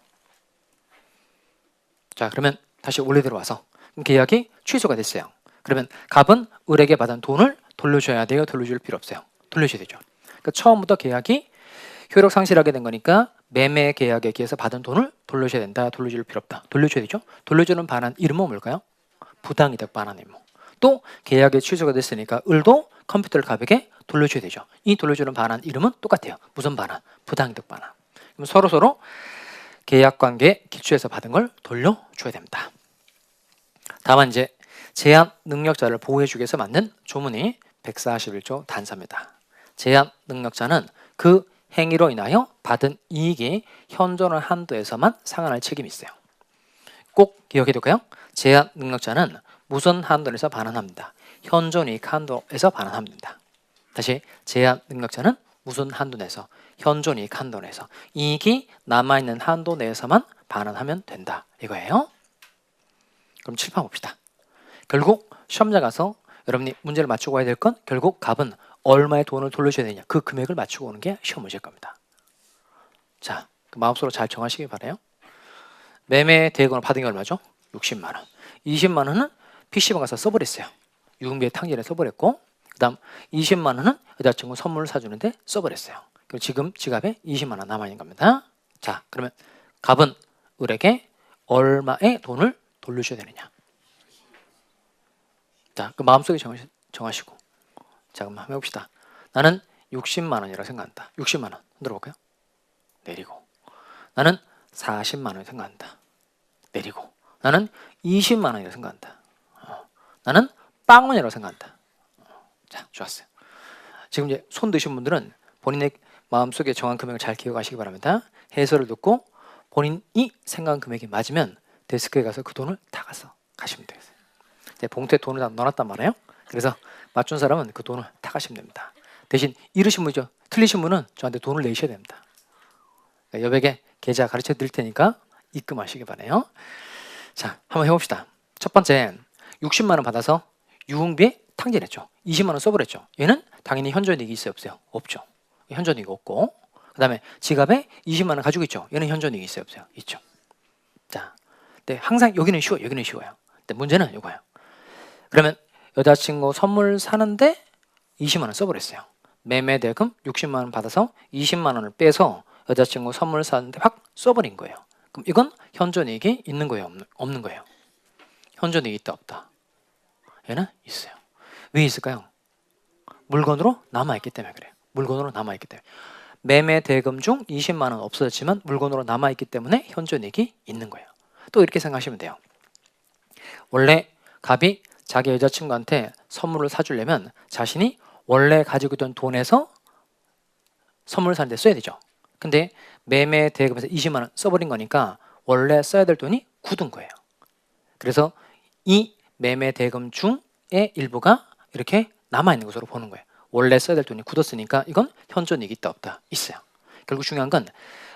자, 그러면 다시 원래대로 와서 계약이 취소가 됐어요. 그러면 갑은 을에게 받은 돈을 돌려줘야 돼요? 돌려줄 필요 없어요? 돌려줘야 되죠. 그러니까 처음부터 계약이 효력 상실하게 된 거니까 매매 계약에 의해서 받은 돈을 돌려줘야 된다. 돌려줄 필요 없다. 돌려줘야 되죠. 돌려주는 반환 이름은 뭘까요? 부당이득 반환 의무. 또 계약이 취소가 됐으니까 을도 컴퓨터를 갑에게 돌려줘야 되죠. 이 돌려주는 반환 이름은 똑같아요. 무슨 반환? 부당이득 반환. 그럼 서로 계약관계에 기초해서 받은 걸 돌려줘야 됩니다. 다만 이제 제한 능력자를 보호해주기 위해서 만든 조문이 141조 단서입니다. 제한 능력자는 그 행위로 인하여 받은 이익이 현존의 한도에서만 상환할 책임이 있어요. 꼭 기억해둘까요? 제한 능력자는 무슨 한도에서 반환합니다. 현존이익 한도에서 반환합니다. 다시, 제한 능력자는 무슨 한도 내에서? 현존이익 한도 내에서. 이익이 남아있는 한도 내에서만 반환하면 된다 이거예요. 그럼 칠판 봅시다. 결국 시험장 가서 여러분이 문제를 맞추고 와야 될 건 결국 갑은 얼마의 돈을 돌려줘야 되냐, 그 금액을 맞추고 오는 게 시험 문제일 겁니다. 자, 그 마음속으로 잘 정하시기 바라요. 매매 대금을 받은 게 얼마죠? 60만 원. 20만 원은 PC방 가서 써버렸어요. 유흥비에 탕진에 써버렸고, 그 다음 20만 원은 여자친구 선물을 사주는데 써버렸어요. 그리고 지금 지갑에 20만 원 남아있는 겁니다. 자, 그러면 갑은 을에게 얼마의 돈을 돌려줘야 되느냐. 자, 그 마음속에 정하시고, 자, 그럼 한번 해봅시다. 나는 60만 원이라고 생각한다. 60만 원 흔들어볼까요? 내리고. 나는 40만 원이라고 생각한다. 내리고. 나는 20만 원이라고 생각한다. 나는 빵원이라고 생각한다. 자, 좋았어요. 지금 이제 손 드신 분들은 본인의 마음속에 정한 금액을 잘 기억하시기 바랍니다. 해설을 듣고 본인이 생각한 금액이 맞으면 데스크에 가서 그 돈을 다 가시면 되겠어요. 이제 봉투에 돈을 다 넣어놨단 말이에요. 그래서 맞춘 사람은 그 돈을 다 가시면 됩니다. 대신 잃으신 분이죠. 틀리신 분은 저한테 돈을 내셔야 됩니다. 여백에 계좌 가르쳐 드릴 테니까 입금하시기 바라요. 자, 한번 해봅시다. 첫 번째, 60만 원 받아서 유흥비에 탕진했죠. 20만 원 써버렸죠. 얘는 당연히 현존이익이 있어요? 없어요? 없죠. 현존이익이 없고, 그 다음에 지갑에 20만 원 가지고 있죠. 얘는 현존이익이 있어요, 없어요? 있죠. 자, 근데 항상 여기는 쉬워요. 여기는 쉬워요. 근데 문제는 이거예요. 그러면 여자친구 선물 사는데 20만 원 써버렸어요. 매매 대금 60만 원 받아서 20만 원을 빼서 여자친구 선물 사는데 확 써버린 거예요. 그럼 이건 현존이익이 있는 거예요, 없는 거예요? 현존이익이 있다, 없다? 얘는 있어요. 왜 있을까요? 물건으로 남아있기 때문에 그래요. 물건으로 남아있기 때문에. 매매 대금 중 20만 원 없어졌지만 물건으로 남아있기 때문에 현존이익이 있는 거예요. 또 이렇게 생각하시면 돼요. 원래 갑이 자기 여자친구한테 선물을 사주려면 자신이 원래 가지고 있던 돈에서 선물을 사는데 써야 되죠. 근데 매매 대금에서 20만 원 써버린 거니까 원래 써야 될 돈이 굳은 거예요. 그래서 이 매매 대금 중의 일부가 이렇게 남아있는 것으로 보는 거예요. 원래 써야 될 돈이 굳었으니까 이건 현존이익이 있다, 없다? 있어요. 결국 중요한 건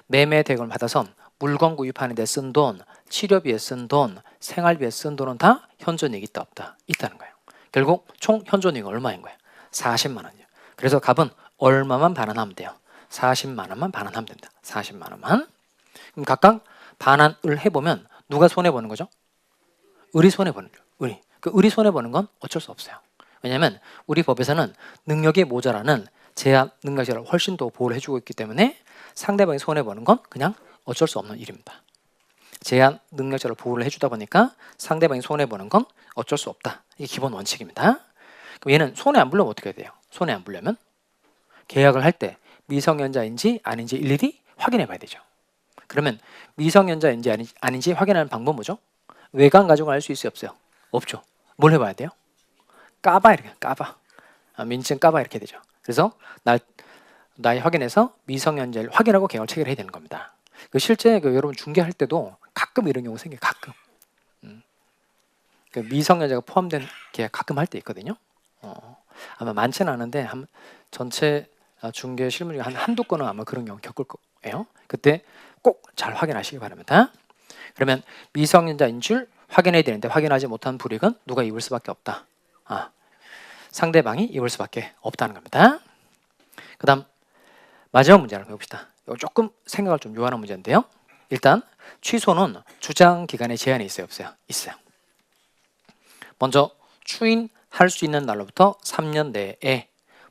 매매 대금을 받아서 물건 구입하는 데 쓴 돈, 치료비에 쓴 돈, 생활비에 쓴 돈은 다 현존이익이 있다, 없다? 있다는 거예요. 결국 총 현존이익은 얼마인 거예요? 40만 원이요. 그래서 갑은 얼마만 반환하면 돼요? 40만 원만 반환하면 됩니다. 40만 원만. 그럼 각각 반환을 해보면 누가 손해보는 거죠? 을이 손해보는 거예요. 을이. 그 을이 손해보는 건 어쩔 수 없어요. 왜냐하면 우리 법에서는 능력이 모자라는 제한 능력자를 훨씬 더 보호를 해주고 있기 때문에 상대방이 손해보는 건 그냥 어쩔 수 없는 일입니다. 제한 능력자를 보호를 해주다 보니까 상대방이 손해보는 건 어쩔 수 없다. 이게 기본 원칙입니다. 그럼 얘는 손해 안 보려면 어떻게 해야 돼요? 손해 안 보려면 계약을 할 때 미성년자인지 아닌지 일일이 확인해 봐야 되죠. 그러면 미성년자인지 아닌지 확인하는 방법은 뭐죠? 외관 가지고 알 수 있어요, 없어요? 없죠. 뭘 해봐야 돼요? 까봐, 이렇게 까봐. 민증 까봐 이렇게 되죠. 그래서 나이 확인해서 미성년자를 확인하고 계약을 체결해야 되는 겁니다. 실제 여러분 중개할 때도 가끔 이런 경우 생겨요. 가끔. 미성년자가 포함된 계약 가끔 할 때 있거든요. 아마 많지는 않은데 전체 중개 실무 중에 한두 건은 아마 그런 경우 겪을 거예요. 그때 꼭 잘 확인하시기 바랍니다. 그러면 미성년자인 줄 확인해야 되는데 확인하지 못한 불이익은 누가 입을 수밖에 없다. 상대방이 입을 수밖에 없다는 겁니다. 그 다음 마지막 문제를 해봅시다. 이거 조금 생각을 좀 요하는 문제인데요. 일단 취소는 주장 기간에 제한이 있어요, 없어요? 있어요. 먼저 추인할 수 있는 날로부터 3년 내에,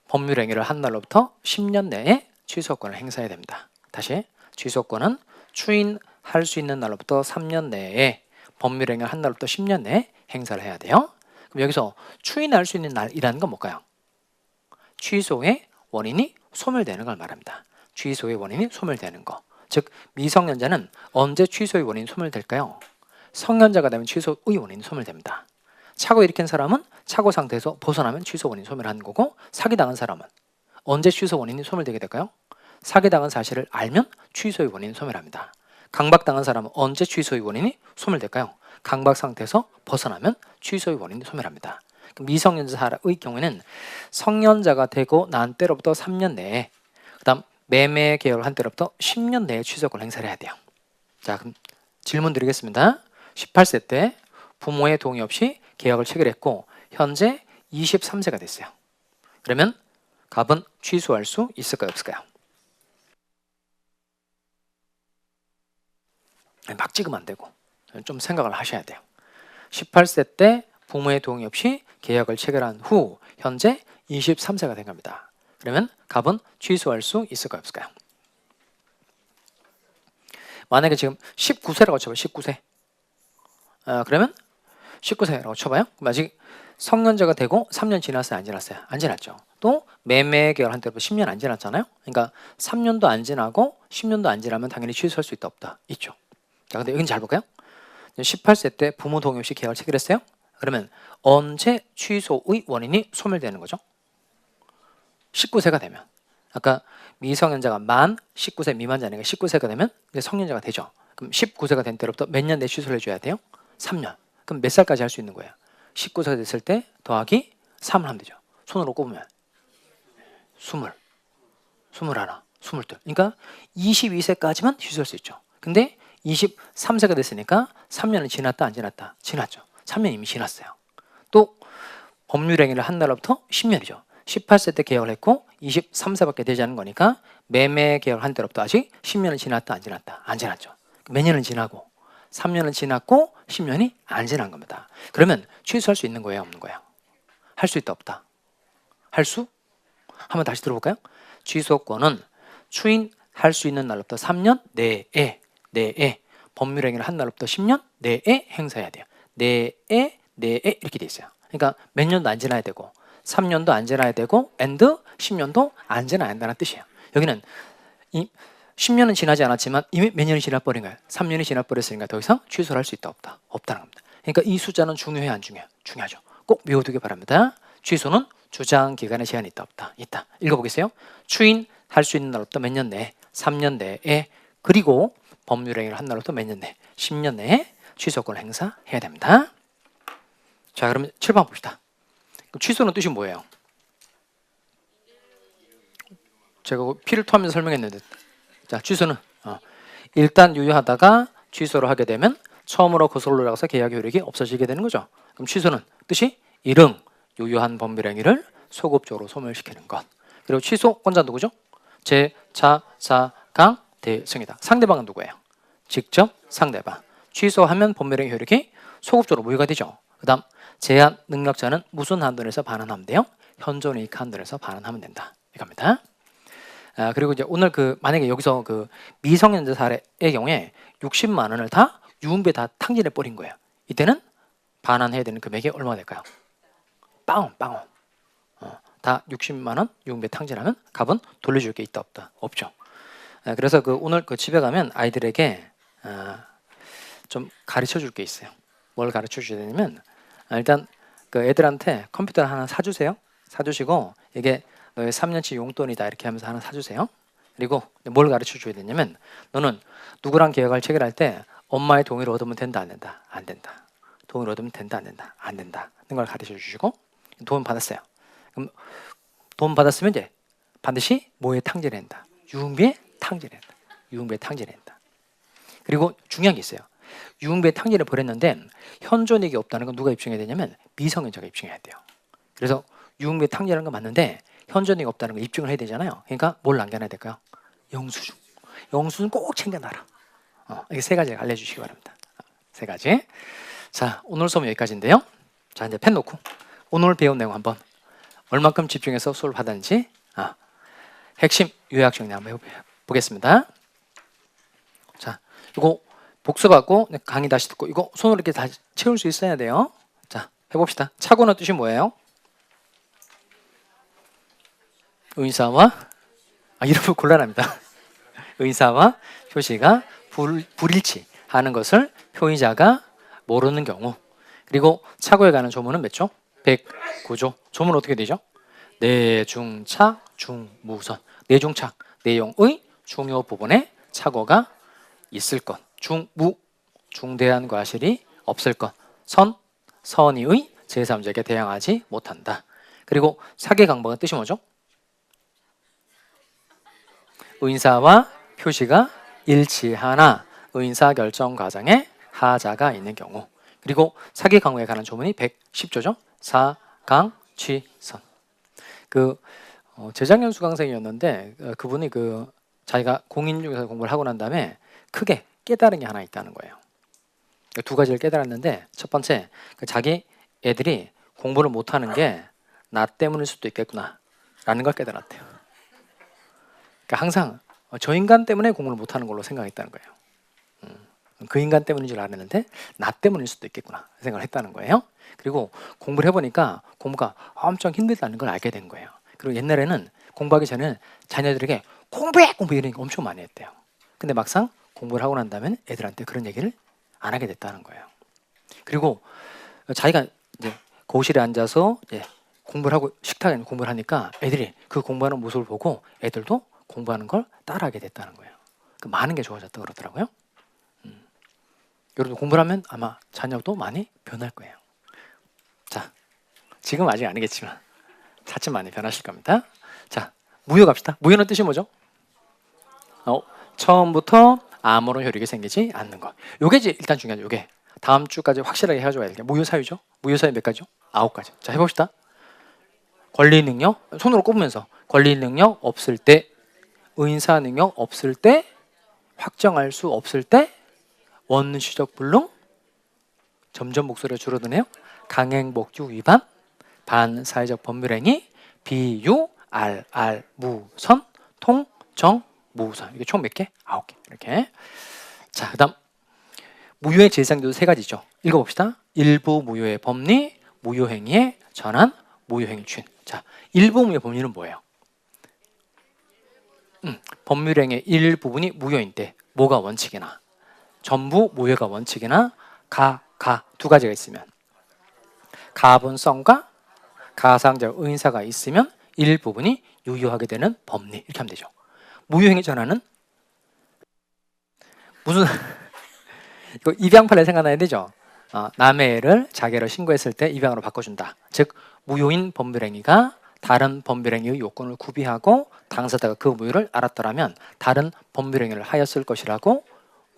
법률 행위를 한 날로부터 10년 내에 취소권을 행사해야 됩니다. 다시, 취소권은 추인할 수 있는 날로부터 3년 내에, 법률 행위를 한 날로부터 10년 내에 행사를 해야 돼요. 그럼 여기서 추인할 수 있는 날이라는 건 뭘까요? 취소의 원인이 소멸되는 걸 말합니다. 취소의 원인이 소멸되는 거. 즉 미성년자는 언제 취소의 원인이 소멸될까요? 성년자가 되면 취소의 원인이 소멸됩니다. 착오 일으킨 사람은 착오 상태에서 벗어나면 취소 원인이 소멸하는 거고, 사기당한 사람은 언제 취소 원인이 소멸되게 될까요? 사기당한 사실을 알면 취소의 원인이 소멸합니다. 강박당한 사람은 언제 취소의 원인이 소멸될까요? 강박 상태에서 벗어나면 취소의 원인이 소멸합니다. 미성년자의 경우에는 성년자가 되고 난 때로부터 3년 내에, 그 다음 매매 계약을 한 때로부터 10년 내에 취소권을 행사를 해야 돼요. 자, 그럼 질문 드리겠습니다. 18세 때 부모의 동의 없이 계약을 체결했고 현재 23세가 됐어요. 그러면 갑은 취소할 수 있을까요, 없을까요? 막 찍으면 안 되고 좀 생각을 하셔야 돼요. 18세 때 부모의 동의 없이 계약을 체결한 후 현재 23세가 된 겁니다. 그러면 갑은 취소할 수 있을까요, 없을까요? 만약에 지금 19세라고 쳐봐요. 19세. 그러면 19세라고 쳐봐요. 그럼 아직 성년자가 되고 3년 지났어요, 안 지났어요? 안 지났죠. 또 매매 계약을 한 때부터 10년 안 지났잖아요. 그러니까 3년도 안 지나고 10년도 안 지나면 당연히 취소할 수 있다, 없다? 있죠. 자, 근데 여긴 잘 볼까요? 18세 때 부모 동의 없이 계약을 체결했어요. 그러면 언제 취소의 원인이 소멸되는 거죠? 19세가 되면. 아까 미성년자가 만 19세 미만자니까 19세가 되면 이제 성년자가 되죠. 그럼 19세가 된 때로부터 몇 년 내에 취소를 해줘야 돼요? 3년. 그럼 몇 살까지 할 수 있는 거예요? 19세가 됐을 때 더하기 3을 하면 되죠. 손으로 꼽으면 20, 21, 22. 그러니까 22세까지만 취소할 수 있죠. 근데 23세가 됐으니까 3년은 지났다, 안 지났다? 지났죠. 3년 이미 지났어요. 또 법률 행위를 한 날로부터 10년이죠. 18세 때 계약을 했고 23세밖에 되지 않은 거니까 매매 계약을 한 때로부터 아직 10년이 지났다 안 지났다? 안 지났죠. 몇 년은 지나고 3년은 지났고 10년이 안 지난 겁니다. 그러면 취소할 수 있는 거예요, 없는 거예요? 할 수 있다, 없다? 할 수? 한번 다시 들어볼까요? 취소권은 추인할 수 있는 날로부터 3년 내에 법률행위를 한 날로부터 10년 내에 행사해야 돼요. 내에 이렇게 돼 있어요. 그러니까 몇 년도 안 지나야 되고 3년도 안 지나야 되고 and 10년도 안 지나야 한다는 뜻이에요. 여기는 이 10년은 지나지 않았지만 이미 몇 년이 지나버린 거예요. 3년이 지나버렸으니까 더 이상 취소를 할 수 있다, 없다? 없다는 겁니다. 그러니까 이 숫자는 중요해, 안 중요해? 중요하죠. 꼭 외워두기 바랍니다. 취소는 주장 기간의 제한이 있다, 없다? 있다. 읽어보겠어요? 추인할 수 있는 날로부터 몇 년 내에, 3년 내에, 그리고 법률행위를 한 날로부터 몇 년 내에, 10년 내에 취소권을 행사해야 됩니다. 자, 그러면 7번 봅시다. 그럼 취소는 뜻이 뭐예요? 제가 피를 토하면서 설명했는데, 자, 취소는 일단 유효하다가 취소를 하게 되면 처음으로 거슬러 올라가서 계약 효력이 없어지게 되는 거죠. 그럼 취소는 뜻이 일응 유효한 법률행위를 소급적으로 소멸시키는 것. 그리고 취소권자 누구죠? 제, 자, 사, 강, 대, 승이다. 상대방은 누구예요? 직접 상대방. 취소하면 법률행위 효력이 소급적으로 무효가 되죠. 그 다음 제한 능력자는 무슨 한도 내에서 반환하면 돼요? 현존이익 한도 내에서 반환하면 된다. 이겁니다. 그리고 이제 오늘 만약에 여기서 미성년자 사례의 경우에 60만 원을 다 유흥비에 다 탕진해 버린 거예요. 이때는 반환해야 되는 금액이 얼마가 될까요? 빵원. 다 60만 원 유흥비에 탕진하면 값은 돌려줄 게 있다, 없다? 없죠. 그래서 오늘 집에 가면 아이들에게 좀 가르쳐 줄 게 있어요. 뭘 가르쳐 줘야 되냐면 일단 애들한테 컴퓨터를 하나 사주세요. 사주시고 이게 너의 3년치 용돈이다 이렇게 하면서 하나 사주세요. 그리고 뭘 가르쳐 줘야 되냐면 너는 누구랑 계약을 체결할 때 엄마의 동의를 얻으면 된다, 안 된다? 안 된다. 동의를 얻으면 된다, 안 된다? 안 된다. 이런 걸 가르쳐 주시고 돈 받았어요. 그럼 돈 받았으면 이제 반드시 뭐에 탕진해야 한다? 유흥비에 탕진해야 한다. 유흥비에 탕진해야 한다. 그리고 중요한 게 있어요. 유흥비에 탕진을 벌였는데 현존이익이 없다는 건 누가 입증해야 되냐면 미성년자가 입증해야 돼요. 그래서 유흥비에 탕진하는 건 맞는데 현존이익이 없다는 거 입증을 해야 되잖아요. 그러니까 뭘 남겨놔야 될까요? 영수증. 영수증 꼭 챙겨놔라. 이게 세 가지 알려주시기 바랍니다. 세 가지. 자, 오늘 수업 여기까지인데요. 자, 이제 펜 놓고 오늘 배운 내용 한번 얼만큼 집중해서 수업을 받았는지 핵심 요약 정리 한번 해보겠습니다. 자, 이거 복습하고 강의 다시 듣고 이거 손으로 이렇게 다시 채울 수 있어야 돼요. 자, 해봅시다. 착오는 뜻이 뭐예요? 의사와 이름은 곤란합니다. 의사와 표시가 불일치하는 것을 표의자가 모르는 경우. 그리고 착오에 관한 조문은 몇 조? 109조. 조문은 어떻게 되죠? 내중착 중무선. 내중착, 내용의 중요 부분에 착오가 있을 것. 중무, 중대한 과실이 없을 것. 선의의 제3자에게 대항하지 못한다. 그리고 사기 강박은 뜻이 뭐죠? 의사와 표시가 일치하나 의사 결정 과정에 하자가 있는 경우. 그리고 사기 강요에 관한 조문이 110조죠. 사강취선. 재작년 수강생이었는데 그분이 자기가 공인중개사 공부를 하고 난 다음에 크게 깨달은 게 하나 있다는 거예요. 두 가지를 깨달았는데 첫 번째, 자기 애들이 공부를 못하는 게 나 때문일 수도 있겠구나 라는 걸 깨달았대요. 그러니까 항상 저 인간 때문에 공부를 못하는 걸로 생각했다는 거예요. 그 인간 때문인 줄 알았는데 나 때문일 수도 있겠구나 생각을 했다는 거예요. 그리고 공부를 해보니까 공부가 엄청 힘들다는 걸 알게 된 거예요. 그리고 옛날에는 공부하기 전에는 자녀들에게 공부해! 이런 거 엄청 많이 했대요. 근데 막상 공부를 하고 난 다음에 애들한테 그런 얘기를 안 하게 됐다는 거예요. 그리고 자기가 이제 거실에 앉아서 이제 공부를 하고 식탁에 공부를 하니까 애들이 그 공부하는 모습을 보고 애들도 공부하는 걸 따라하게 됐다는 거예요. 많은 게 좋아졌다 그러더라고요. 여러분 공부를 하면 아마 자녀도 많이 변할 거예요. 자, 지금 아직 아니겠지만 차츰 많이 변하실 겁니다. 자, 무효 갑시다. 무효는 뜻이 뭐죠? 처음부터 아무런 효력이 생기지 않는 것. 요게 이제 일단 중요하죠. 요게 다음 주까지 확실하게 해줘야 될 게 무효 사유죠. 무효 사유 몇 가지죠? 9가지. 자, 해봅시다. 권리 능력 손으로 꼽으면서 권리 능력 없을 때, 의사 능력 없을 때, 확정할 수 없을 때, 원시적 불능, 점점 목소리가 줄어드네요. 강행복주 위반, 반사회적 법률행위, 비유, 무선, 통, 정, 무선. 이게 총 몇 개? 9개. 이렇게. 자, 그다음 무효의 제사상도 세 가지죠. 읽어봅시다. 일부 무효의 법리, 무효행위의 전환, 무효행위 추인. 자, 일부 무효의 법리는 뭐예요? 법률행위의 일부분이 무효인데 뭐가 원칙이나 전부 무효가 원칙이나 두 가지가 있으면 가분성과 가상적 의인사가 있으면 일부분이 유효하게 되는 법리 이렇게 하면 되죠. 무효행위 전환은 무슨 이거 입양판에 생각나야 되죠. 남의 애를 자기 애를 신고했을 때 입양으로 바꿔준다. 즉 무효인 법률행위가 다른 법률행위의 요건을 구비하고 당사자가 그 무효를 알았더라면 다른 법률행위를 하였을 것이라고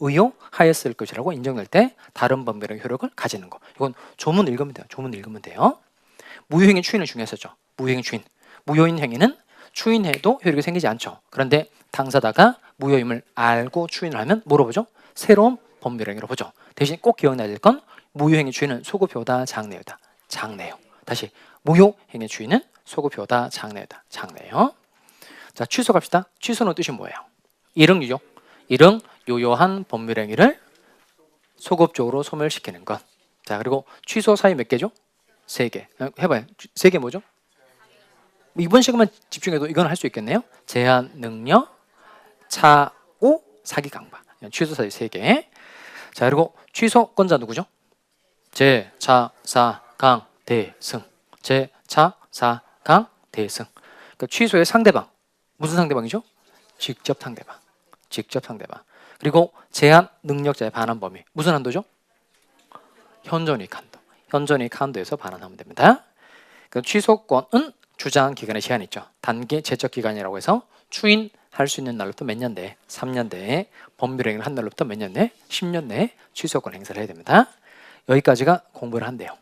의효하였을 것이라고 인정될 때 다른 법률행위 효력을 가지는 거. 이건 조문 읽으면 돼요. 조문 읽으면 돼요. 무효행위 추인은 중요했었죠. 무효행위 추인. 무효인 행위는 추인해도 효력이 생기지 않죠. 그런데 당사자가 무효임을 알고 추인을 하면 뭐로 보죠? 새로운 법률행위로 보죠. 대신 꼭 기억나야 될 건 무효행위 추인은 소급효다 장래효다. 장래요. 다시 무효행위 추인은 소급효다 장래효다. 장래요. 자, 취소 갑시다. 취소는 뜻이 뭐예요? 일응유효. 일응 유효한 법률행위를 소급적으로 소멸시키는 것. 자, 그리고 취소 사유 몇 개죠? 3개. 해봐요. 3개 뭐죠? 이번 시간만 집중해도 이건 할 수 있겠네요. 제한 능력, 차오, 사기 강박. 취소 사유 3개. 자, 그리고 취소권자 누구죠? 제, 차, 사, 강, 대, 승. 제, 차, 사, 강, 대, 승. 그러니까 취소의 상대방. 무슨 상대방이죠? 직접 상대방. 직접 상대방. 그리고 제한 능력자의 반환 범위. 무슨 한도죠? 현존이익 한도. 현존이익 한도에서 반환하면 됩니다. 그 취소권은 주장 기간에 제한이 있죠. 단기 제적 기간이라고 해서 추인할 수 있는 날로부터 몇 년 내에, 3년 내에, 법률행위를 한 날로부터 몇 년 내에, 10년 내에 취소권 행사를 해야 됩니다. 여기까지가 공부를 한대요.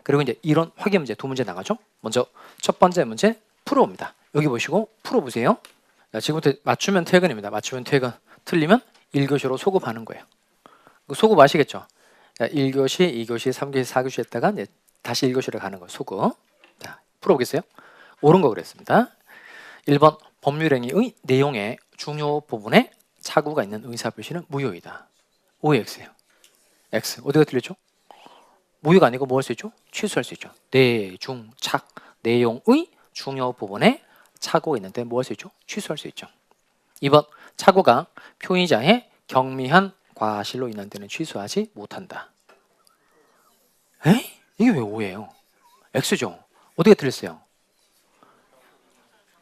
그리고 이제 이론 확인 문제 2문제 나가죠. 먼저 첫 번째 문제 풀어봅니다. 여기 보시고 풀어보세요. 자, 지금부터 맞추면 퇴근입니다. 맞추면 퇴근. 틀리면 1교시로 소급하는 거예요. 소급 아시겠죠? 자, 1교시, 2교시, 3교시, 4교시 했다가 이제 다시 1교시로 가는 거예요. 소급. 자, 풀어보겠어요? 옳은 거 그랬습니다. 1번 법률행위의 내용의 중요 부분에 착오가 있는 의사표시는 무효이다. OX예요. X. 어디가 틀렸죠? 무효가 아니고 뭐 할 수 있죠? 취소할 수 있죠. 내중 착 내용의 중요 부분에 착오가 있는데 뭐 할 수 있죠? 취소할 수 있죠. 2번 착오가 표의자의 경미한 과실로 인한 데는 취소하지 못한다. 에? 이게 왜 O예요? X죠. 어디가 틀렸어요?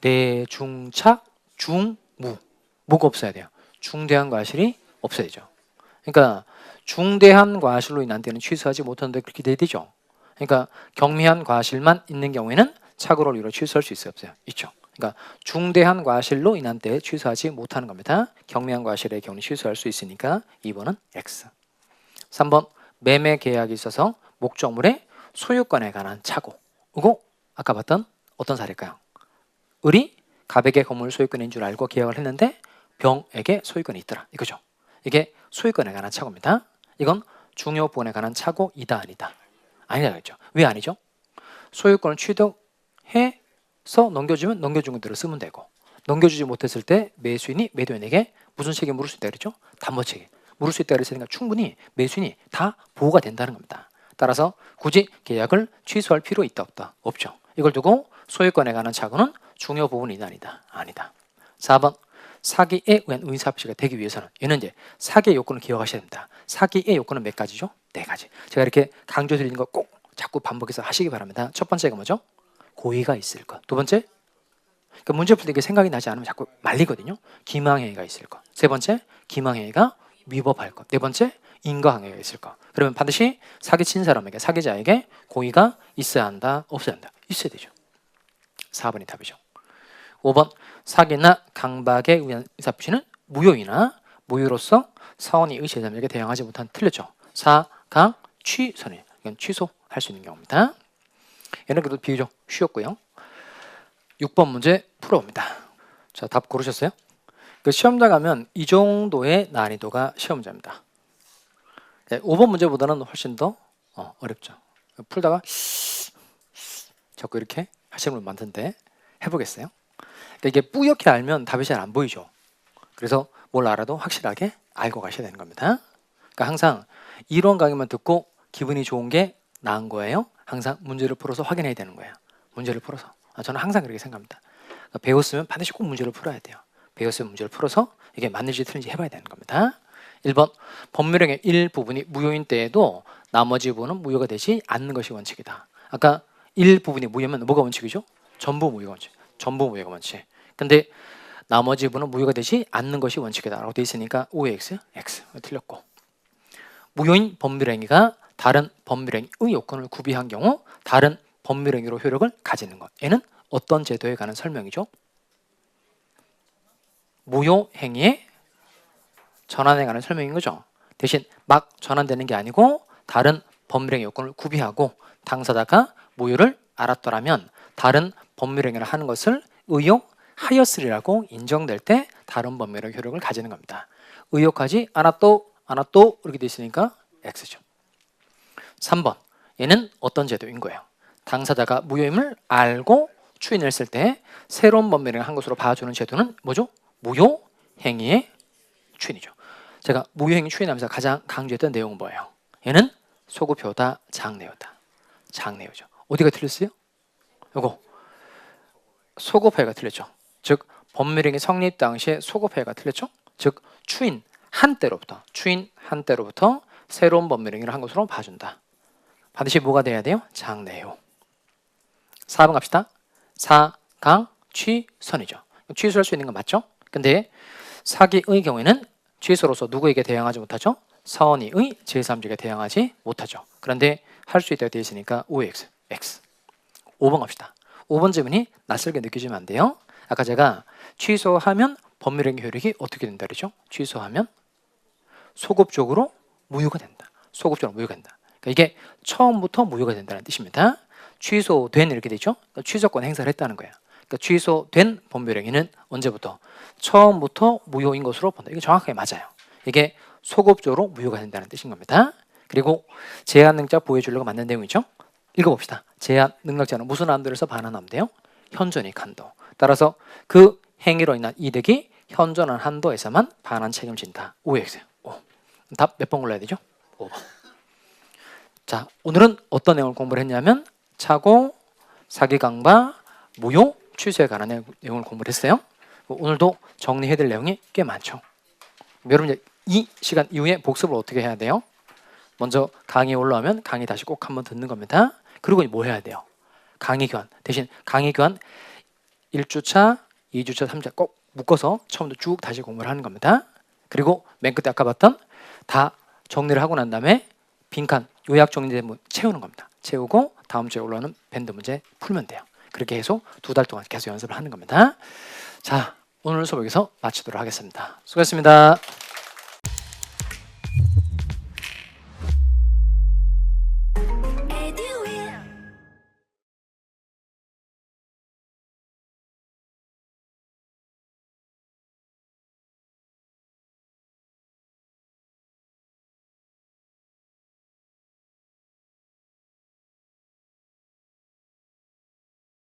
내중착 중무. 뭐가 없어야 돼요? 중대한 과실이 없어야 되죠. 그러니까 중대한 과실로 인한 데는 취소하지 못하는데 그렇게 돼야 되죠. 그러니까 경미한 과실만 있는 경우에는 착오를 이유로 취소할 수 있어요? 없어요? 있죠. 그러니까 중대한 과실로 인한 때 취소하지 못하는 겁니다. 경미한 과실의 경우는 취소할 수 있으니까 2번은 X. 3번 매매 계약이 있어서 목적물의 소유권에 관한 착오. 이거 아까 봤던 어떤 사례일까요? 을이 갑에게 건물 소유권인 줄 알고 계약을 했는데 병에게 소유권이 있더라. 이거죠. 이게 소유권에 관한 착오입니다. 이건 중요 부분에 관한 착오이다 아니다? 아니다 그랬죠. 왜 아니죠? 소유권을 취득해서 넘겨주면 넘겨준 것대로 쓰면 되고 넘겨주지 못했을 때 매수인이 매도인에게 무슨 책임 물을 수 있다 그랬죠? 담보 책임 물을 수 있다 그랬으니까 충분히 매수인이 다 보호가 된다는 겁니다. 따라서 굳이 계약을 취소할 필요 있다 없다? 없죠. 이걸 두고 소유권에 관한 착오는 중요 부분이다 아니다? 아니다. 4번 사기에 의한 의사표시가 되기 위해서는 얘는 이제 사기의 요건을 기억하셔야 됩니다. 사기의 요건은 몇 가지죠? 4가지. 제가 이렇게 강조드리는 거 꼭 자꾸 반복해서 하시기 바랍니다. 첫 번째가 뭐죠? 고의가 있을 것. 두 번째, 그러니까 문제 풀 때 생각이 나지 않으면 자꾸 말리거든요. 기망행위가 있을 것. 세 번째, 기망행위가 위법할 것. 네 번째, 인과항해가 있을 것. 그러면 반드시 사기친 사람에게, 사기자에게 고의가 있어야 한다, 없어야 한다? 있어야 되죠. 4번이 답이죠. 5번 사기나 강박에 의한 의사표시는 무효이나 무효로서 사원이 의제자에게 대항하지 못한 틀렸죠. 4, 강, 취소는 이건 취소할 수 있는 경우입니다. 얘는 그래도 비교적 쉬웠고요. 6번 문제 풀어봅니다. 자, 답 고르셨어요? 그 시험장 가면 이 정도의 난이도가 시험 문제입니다. 5번 문제보다는 훨씬 더 어렵죠. 풀다가 자꾸 이렇게 하시는 분 많던데 해보겠어요? 그러니까 이게 뿌옇게 알면 답이 잘 안 보이죠. 그래서 뭘 알아도 확실하게 알고 가셔야 되는 겁니다. 그러니까 항상 이론 강의만 듣고 기분이 좋은 게 나은 거예요. 항상 문제를 풀어서 확인해야 되는 거예요. 문제를 풀어서. 저는 항상 그렇게 생각합니다. 그러니까 배웠으면 반드시 꼭 문제를 풀어야 돼요. 배웠으면 문제를 풀어서 이게 맞는지 틀린지 해봐야 되는 겁니다. 1번 법률행위 일부분이 무효인 때에도 나머지 부분은 무효가 되지 않는 것이 원칙이다. 아까 일부분이 무효면 뭐가 원칙이죠? 전부 무효가 원칙. 전부 무효가 원칙. 근데 나머지 부분은 무효가 되지 않는 것이 원칙이다 라고 되어 있으니까 OX, X 틀렸고, 무효인 법률행위가 다른 법률행위의 요건을 구비한 경우 다른 법률행위로 효력을 가지는 것. 얘는 어떤 제도에 관한 설명이죠? 무효행위의 전환에 관한 설명인 거죠. 대신 막 전환되는 게 아니고 다른 법률행위 요건을 구비하고 당사자가 무효를 알았더라면 다른 법률행위를 하는 것을 의혹하였으리라고 인정될 때 다른 법률의 효력을 가지는 겁니다. 의혹하지 않았도 이렇게 돼 있으니까 X죠. 3번 얘는 어떤 제도인 거예요? 당사자가 무효임을 알고 추인했을 때 새로운 법률행위를 한 것으로 봐주는 제도는 뭐죠? 무효행위의 추인이죠. 제가 무효행위 추인하면서 가장 강조했던 내용은 뭐예요? 얘는 소급효다, 장내효다. 장내효죠. 어디가 틀렸어요? 요거 소급효가 틀렸죠. 즉 법률행위 성립 당시에 소급효가 틀렸죠. 즉 추인 한때로부터 새로운 법률행위를 한 것으로 봐준다. 반드시 뭐가 돼야 돼요? 장내효. 4번 갑시다. 4강 취선이죠. 취소할 수 있는 건 맞죠? 근데 사기의 경우에는 취소로서 누구에게 대항하지 못하죠? 선의의 제3자에게 대항하지 못하죠. 그런데 할 수 있다고 되어 있으니까 OX, X. 5번 갑시다. 5번 질문이 낯설게 느껴지면 안 돼요. 아까 제가 취소하면 법률행위 효력이 어떻게 된다 그랬죠? 취소하면 소급적으로 무효가 된다. 소급적으로 무효가 된다. 그러니까 이게 처음부터 무효가 된다는 뜻입니다. 취소된 이렇게 되죠? 그러니까 취소권 행사를 했다는 거예요. 그러니까 취소된 법률행위는 언제부터? 처음부터 무효인 것으로 본다. 이게 정확하게 맞아요. 이게 소급적으로 무효가 된다는 뜻인 겁니다. 그리고 제한 능력자 보여주려고 만든 내용이죠. 읽어봅시다. 제한 능력자는 무슨 한도에서 반환하면 돼요? 현존이익 한도. 따라서 그 행위로 인한 이득이 현존한 한도에서만 반환 책임진다. OX. 답 몇 번 골라야 되죠? 5번. 자, 오늘은 어떤 내용을 공부를 했냐면 착오, 사기강파, 무효, 취소에 관한 내용을 공부를 했어요. 오늘도 정리해야 될 내용이 꽤 많죠. 여러분 이제 이 시간 이후에 복습을 어떻게 해야 돼요? 먼저 강의 올라오면 강의 다시 꼭 한번 듣는 겁니다. 그리고 뭐 해야 돼요? 강의 교환. 대신 강의 교환 1주차, 2주차, 3주차 꼭 묶어서 처음부터 쭉 다시 공부를 하는 겁니다. 그리고 맨 끝에 아까 봤던 다 정리를 하고 난 다음에 빈칸 요약 정리된 문 채우는 겁니다. 채우고 다음 주에 올라오는 밴드 문제 풀면 돼요. 그렇게 해서 2달 동안 계속 연습을 하는 겁니다. 자, 오늘 수업 여기서 마치도록 하겠습니다. 수고하셨습니다.